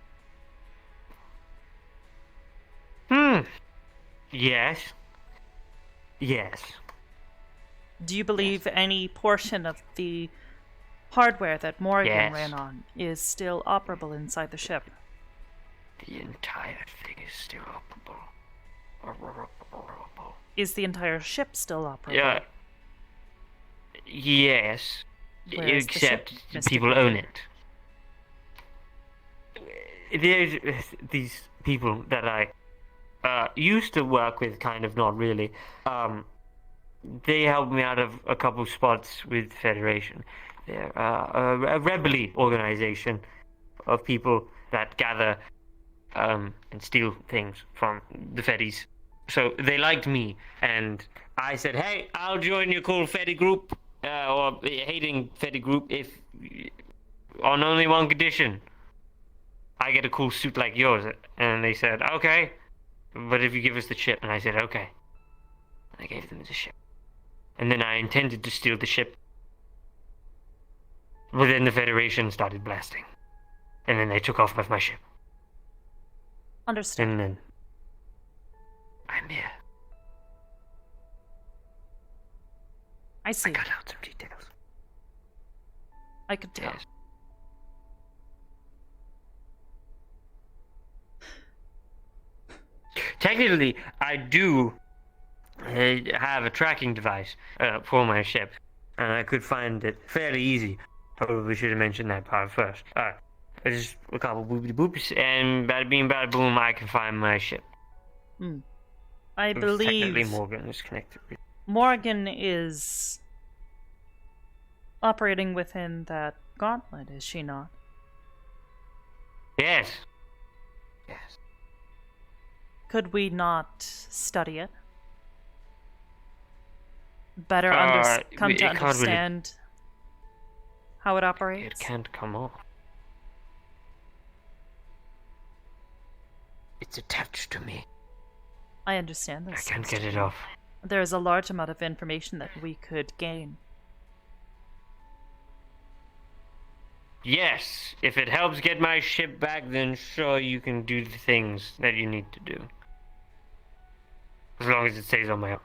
Yes. Yes. Do you believe any portion of the hardware that Morgan Yes. ran on is still operable inside the ship? The entire thing is still operable. Is the entire ship still operable? Yeah. Yes. Where is the ship, Except Mr. people Cooper? own it. There's these people that I used to work with, kind of, not really. they helped me out of a couple spots with Federation. They're a rebelly organization of people that gather and steal things from the Feddies. So they liked me, and I said, hey, I'll join your cool Feddy group, or hating Feddy group, if on only one condition. I get a cool suit like yours. And they said, okay, but if you give us the ship. And I said, okay. And I gave them the ship. And then I intended to steal the ship. But then the Federation started blasting. And then they took off with my ship. Understood. And then I'm here. I see. I cut out some details. I could tell. Yes. Technically, I do have a tracking device for my ship, and I could find it fairly easy. Probably should have mentioned that part first. Just a couple boopity boops, and bada bing, bada boom, I can find my ship. I Technically, believe Morgan is connected with. Morgan is operating within that gauntlet, is she not? Yes. Could we not study it? Better come to understand how it operates? It can't come off. It's attached to me. I understand this. I can't get it off. There is a large amount of information that we could gain. Yes, if it helps get my ship back, then sure, you can do the things that you need to do. As long as it stays on my arm.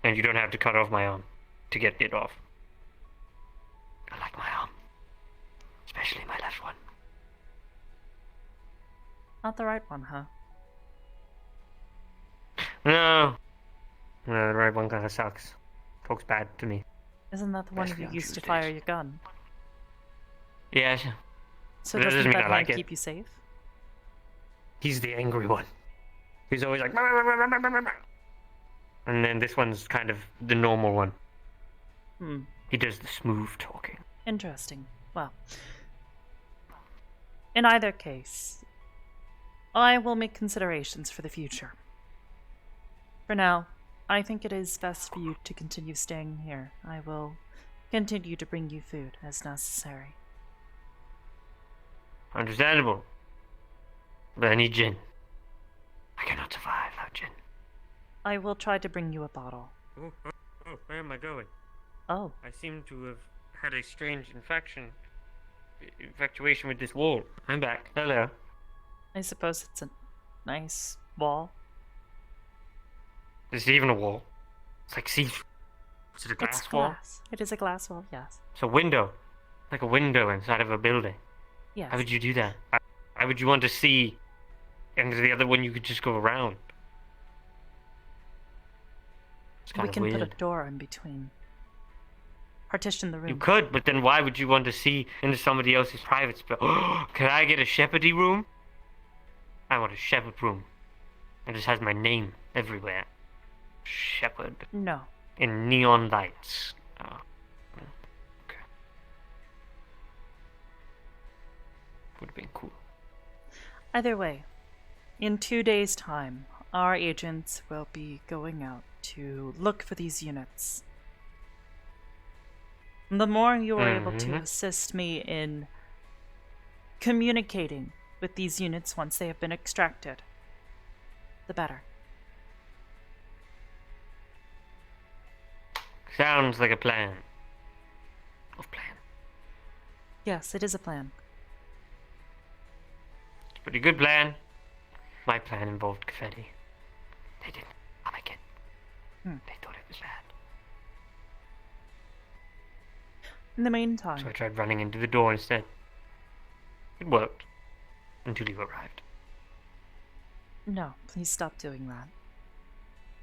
And you don't have to cut off my arm to get it off. I like my arm. Especially my left one. Not the right one, huh? No, the right one kind of sucks. Talks bad to me. Isn't that the one you used to fire your gun? Yes. So that doesn't mean that I one like keep you safe? He's the angry one. He's always like... And then this one's kind of the normal one. He does the smooth talking. Interesting. Well, in either case, I will make considerations for the future. For now, I think it is best for you to continue staying here. I will continue to bring you food as necessary. Understandable. But I need gin. I cannot survive without gin. I will try to bring you a bottle. Oh, where am I going? Oh. I seem to have had a strange infatuation with this wall. I'm back. Hello. I suppose it's a nice wall. Is it even a wall? It's like see-through. Is it a glass It's wall? glass. It is a glass wall, yes. It's a window. Like a window inside of a building. Yes. How would you do that? Why would you want to see? And the other one you could just go around. It's kind We of can weird. put a door in between. Partition the room. You could, but then why would you want to see into somebody else's private space? Could I get a shepherdy room? I want a shepherd room. It just has my name everywhere. Shepherd. No. In neon lights. Oh. Okay. Would have been cool. Either way, in 2 days' time, our agents will be going out to look for these units. The more you are able to assist me in communicating with these units once they have been extracted, the better. Sounds like a plan. Yes, it is a plan. It's a pretty good plan. My plan involved confetti. They didn't like it. They thought it was bad. In the meantime... So I tried running into the door instead. It worked. Until you arrived. No, please stop doing that.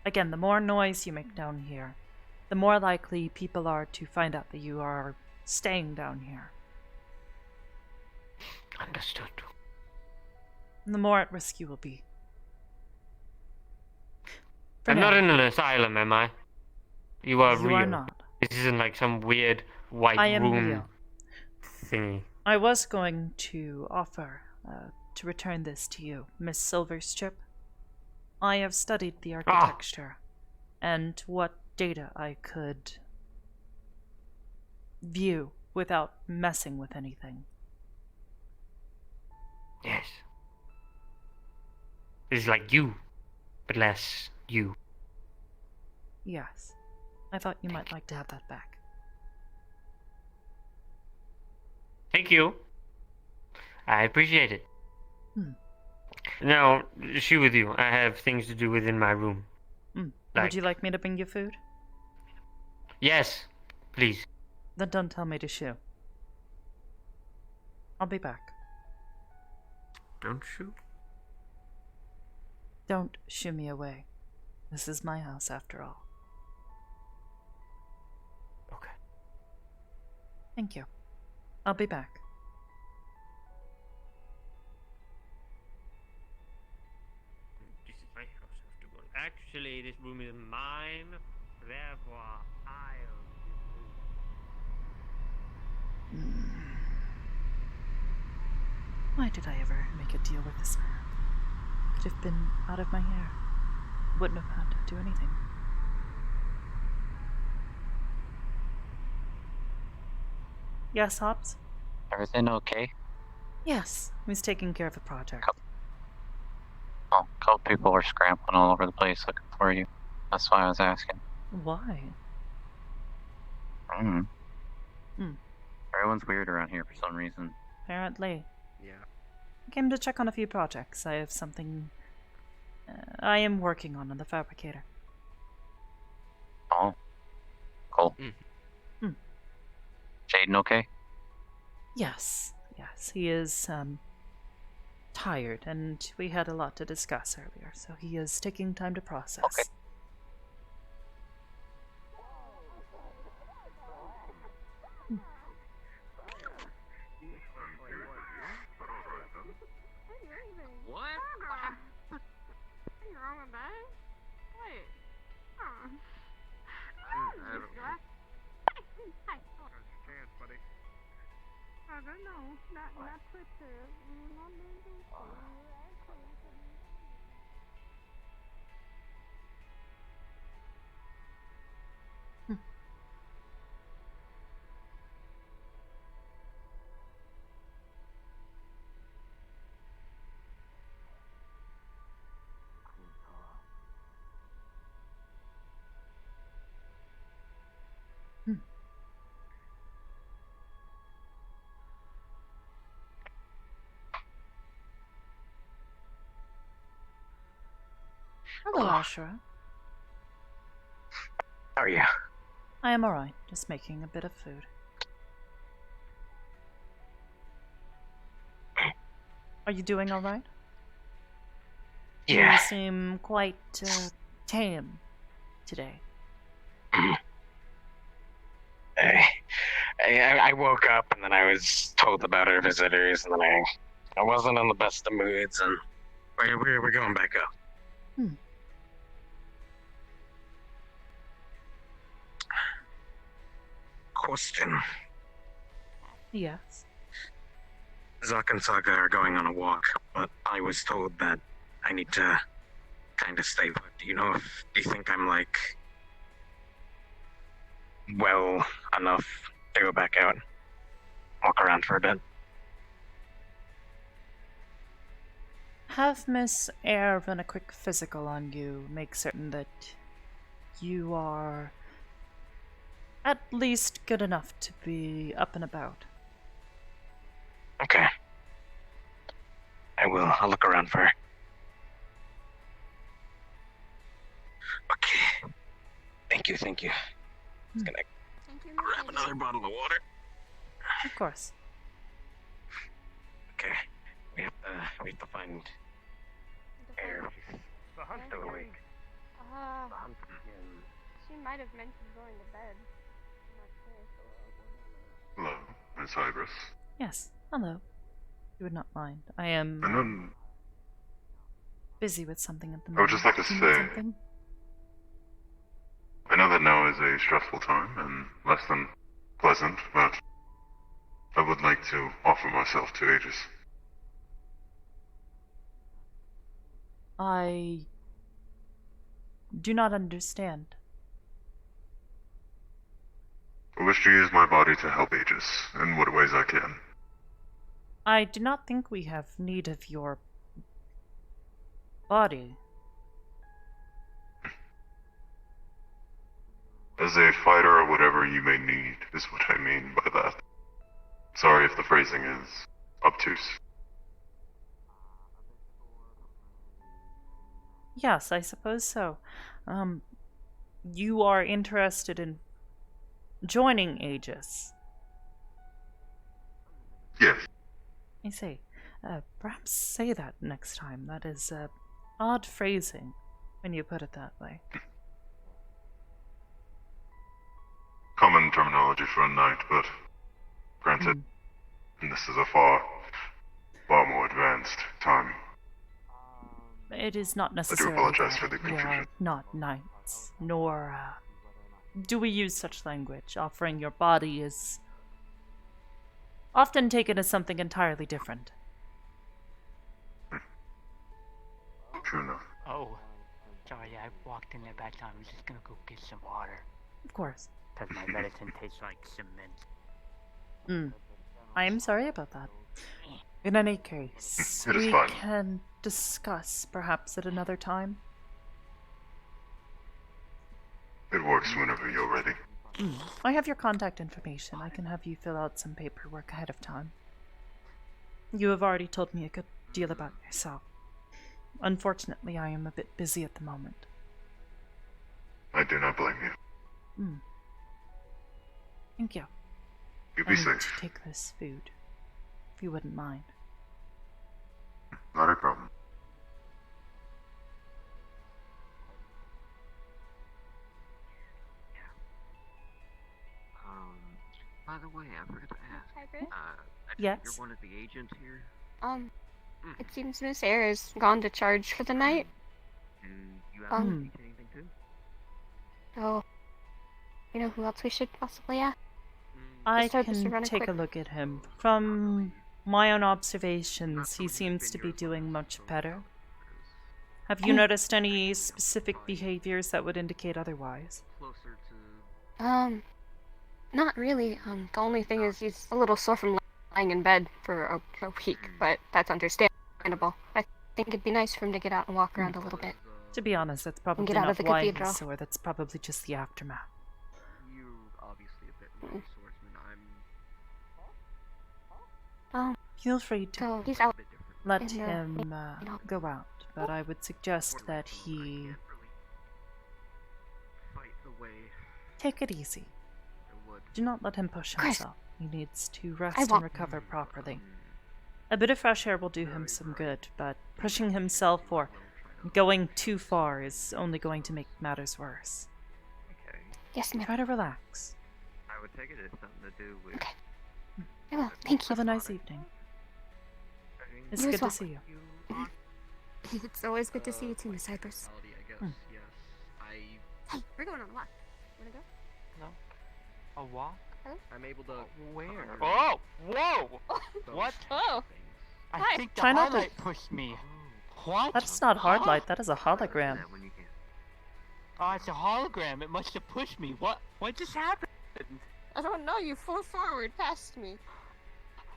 Again, the more noise you make down here, the more likely people are to find out that you are staying down here. Understood. And the more at risk you will be. I'm not in an asylum, am I? You are You real. are not. This isn't like some weird white I am room real. thingy. I was going to offer to return this to you, Miss Silverstrip. I have studied the architecture and what data I could view without messing with anything. Yes. This is like you, but less you. Yes. I thought you might like to have that back. Thank you. I appreciate it. Hmm. Now, shoot with you. I have things to do within my room. Would you like me to bring you food? Yes, please. Then don't tell me to shoo. I'll be back. Don't shoot. Don't shoo me away. This is my house after all. Okay. Thank you. I'll be back. This is my house after all. Actually, this room is mine. Therefore, I'll Why did I ever make a deal with this man? Could have been out of my hair. Wouldn't have had to do anything. Yes, Hobbs? Everything okay? Yes, he's taking care of a project. Oh, a couple people were scrambling all over the place looking for you. That's why I was asking. Why? Everyone's weird around here for some reason. Apparently. Yeah. I came to check on a few projects. I have something I am working on the fabricator. Oh. Cool. Jaden okay? Yes, he is tired, and we had a lot to discuss earlier, so he is taking time to process. Okay. What? Anything wrong with that? What? Hi. Chance, buddy. I don't know. Not Twitter. Hello, Ashura. How are you? I am alright, just making a bit of food. Are you doing alright? Yeah. You seem quite tame today. I woke up and then I was told about our visitors and then I wasn't in the best of moods and we're going back up. Question. Yes. Zak and Saga are going on a walk, but I was told that I need to kind of stay put. Do you think I'm like well enough to go back out, walk around for a bit? Have Miss Air run a quick physical on you, make certain that you are at least good enough to be up and about. Okay. I will. I'll look around for her. Okay. Thank you. I'm gonna grab another bottle of water. Of course. Okay. We have to find Air. Still awake. She might have mentioned going to bed. Hello, Miss Hybris. Yes, hello. You would not mind. I am busy with something at the moment. I would just like to Do you say, need something? I know that now is a stressful time and less than pleasant, but I would like to offer myself to Aegis. I do not understand. I wish to use my body to help Aegis in what ways I can. I do not think we have need of your body. As a fighter or whatever you may need, is what I mean by that. Sorry if the phrasing is obtuse. Yes, I suppose so. You are interested in joining Aegis. Yes. I see. Perhaps say that next time. That is odd phrasing when you put it that way. Common terminology for a knight, but granted, this is a far more advanced time. It is not necessarily. I do apologize that for the we are confusion. not knights, nor do we use such language. Offering your body is often taken as something entirely different. True enough. Oh, sorry, I walked in there bad time. I was just gonna go get some water. Of course. Because my medicine tastes like cement. I am sorry about that. In any case, It is we fine. can discuss perhaps at another time. It works whenever you're ready. I have your contact information. I can have you fill out some paperwork ahead of time. You have already told me a good deal about yourself. Unfortunately, I am a bit busy at the moment. I do not blame you. Thank you. You I be need safe. to take this food, if you wouldn't mind. Not a problem. By the way, I forgot to ask. Hybris? Yes? You're one of the agents here? It seems Miss Air is gone to charge for the night. Do you have to speak to anything too? So, you know who else we should possibly ask? I Just to can run take quick- a look at him. From my own observations, he seems to be doing much better. Have you noticed any specific behaviors that would indicate otherwise? Closer to... Not really. The only thing is he's a little sore from lying in bed for a week, but that's understandable. I think it'd be nice for him to get out and walk around a little bit. To be honest, that's probably get out not of the why cathedral. he's sore. That's probably just the aftermath. You're obviously a bit more of a swordsman. Feel free to So he's out. let in the- him go out, but I would suggest that he Fight the way take it easy. it would. Do not let him push Of course. himself. He needs to I rest and won't. recover properly. A bit of fresh air will do him some good, but pushing himself or going too far is only going to make matters worse. Okay. Yes, ma'am. Try to relax. I would take it as something to do with... Okay. I will. Thank you. Have a nice evening. It's You as good well. to see you. It's always good to see you too, Miss Hybris. I guess, yes. Hey, we're going on a walk. Wanna go? No. A walk? I'm able to... Where? Oh! Whoa! What? Oh! I Hi. think the Try not to- highlight pushed me. What? That's not hard Huh? light, that is a hologram. Oh, it's a hologram. It must have pushed me. What just happened? I don't know. You flew forward past me.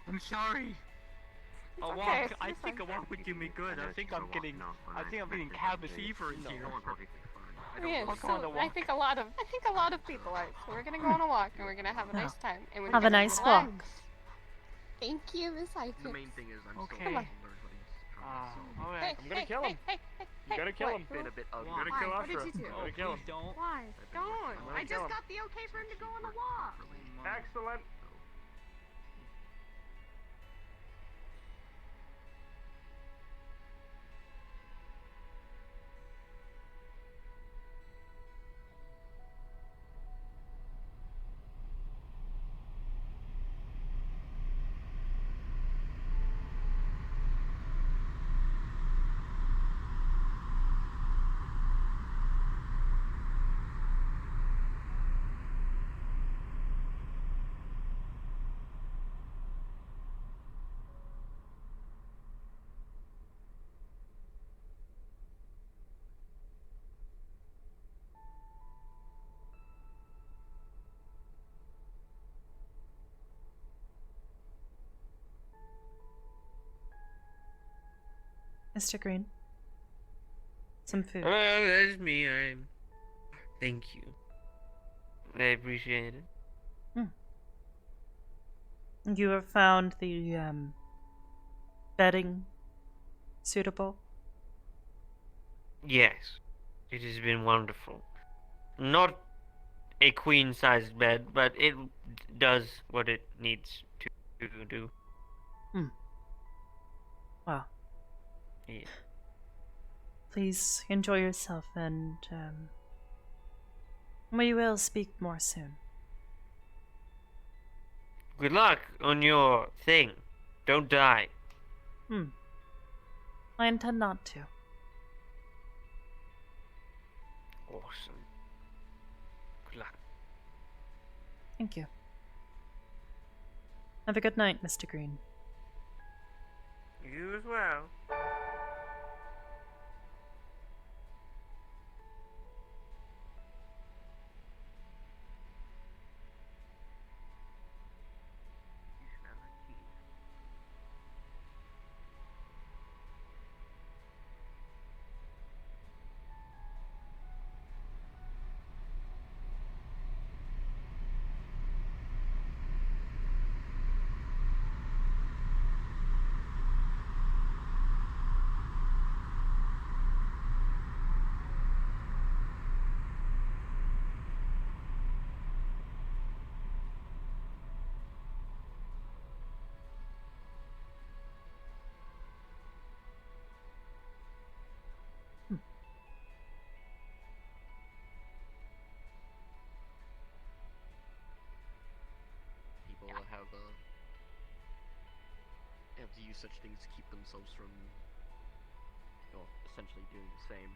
I'm sorry. A walk. okay, I you're think a fine. walk would do me good. I think I'm getting cabin fever in here. Yeah, I'll go on a so walk. I think a lot of people are. So we're gonna go on a walk and we're gonna have a nice time. And we're Have a gonna nice relax. walk. Thank you, Miss Hybris. The main thing is I'm Okay. still Come learning alright. I'm gonna kill him. Hey, You gotta kill him. It's been a bit ugly. You gotta Why? kill What did Ashra. you do? You gotta kill him. Please don't. Why? Don't. gonna I kill just him. got the okay for him to go on a walk. Excellent. Mr. Green. Some food. Oh, that's me. Thank you. I appreciate it. You have found the bedding suitable? Yes. It has been wonderful. Not a queen-sized bed, but it does what it needs to do. Wow. Yeah. Please enjoy yourself, and we will speak more soon. Good luck on your thing. Don't die. I intend not to. Awesome. Good luck. Thank you. Have a good night, Mr. Green. You as well. People have to use such things to keep themselves from, essentially doing the same.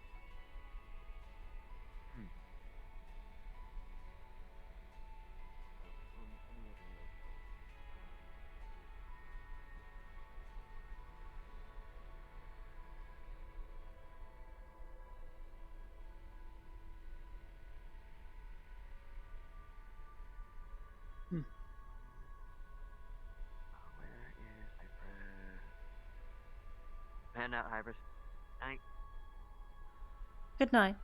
Man out, Hybris. Night. Good night.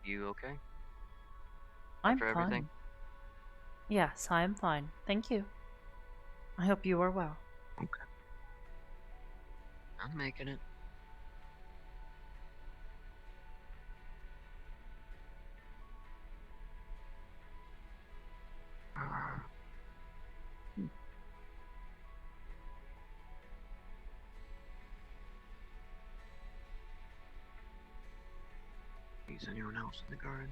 You okay? I'm After fine. everything? Yes, I am fine. Thank you. I hope you are well. Okay. I'm making it. Is anyone else in the garden?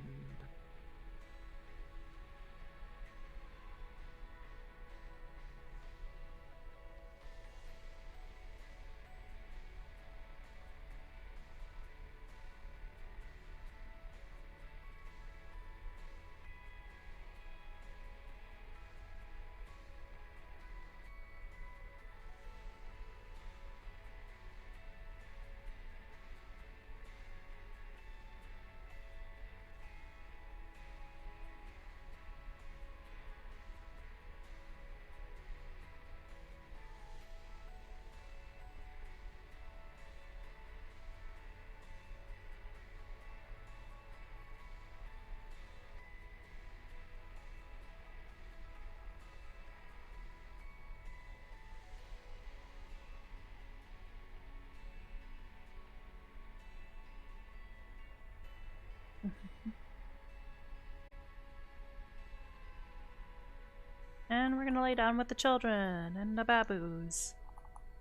And we're gonna lay down with the children and the baboos.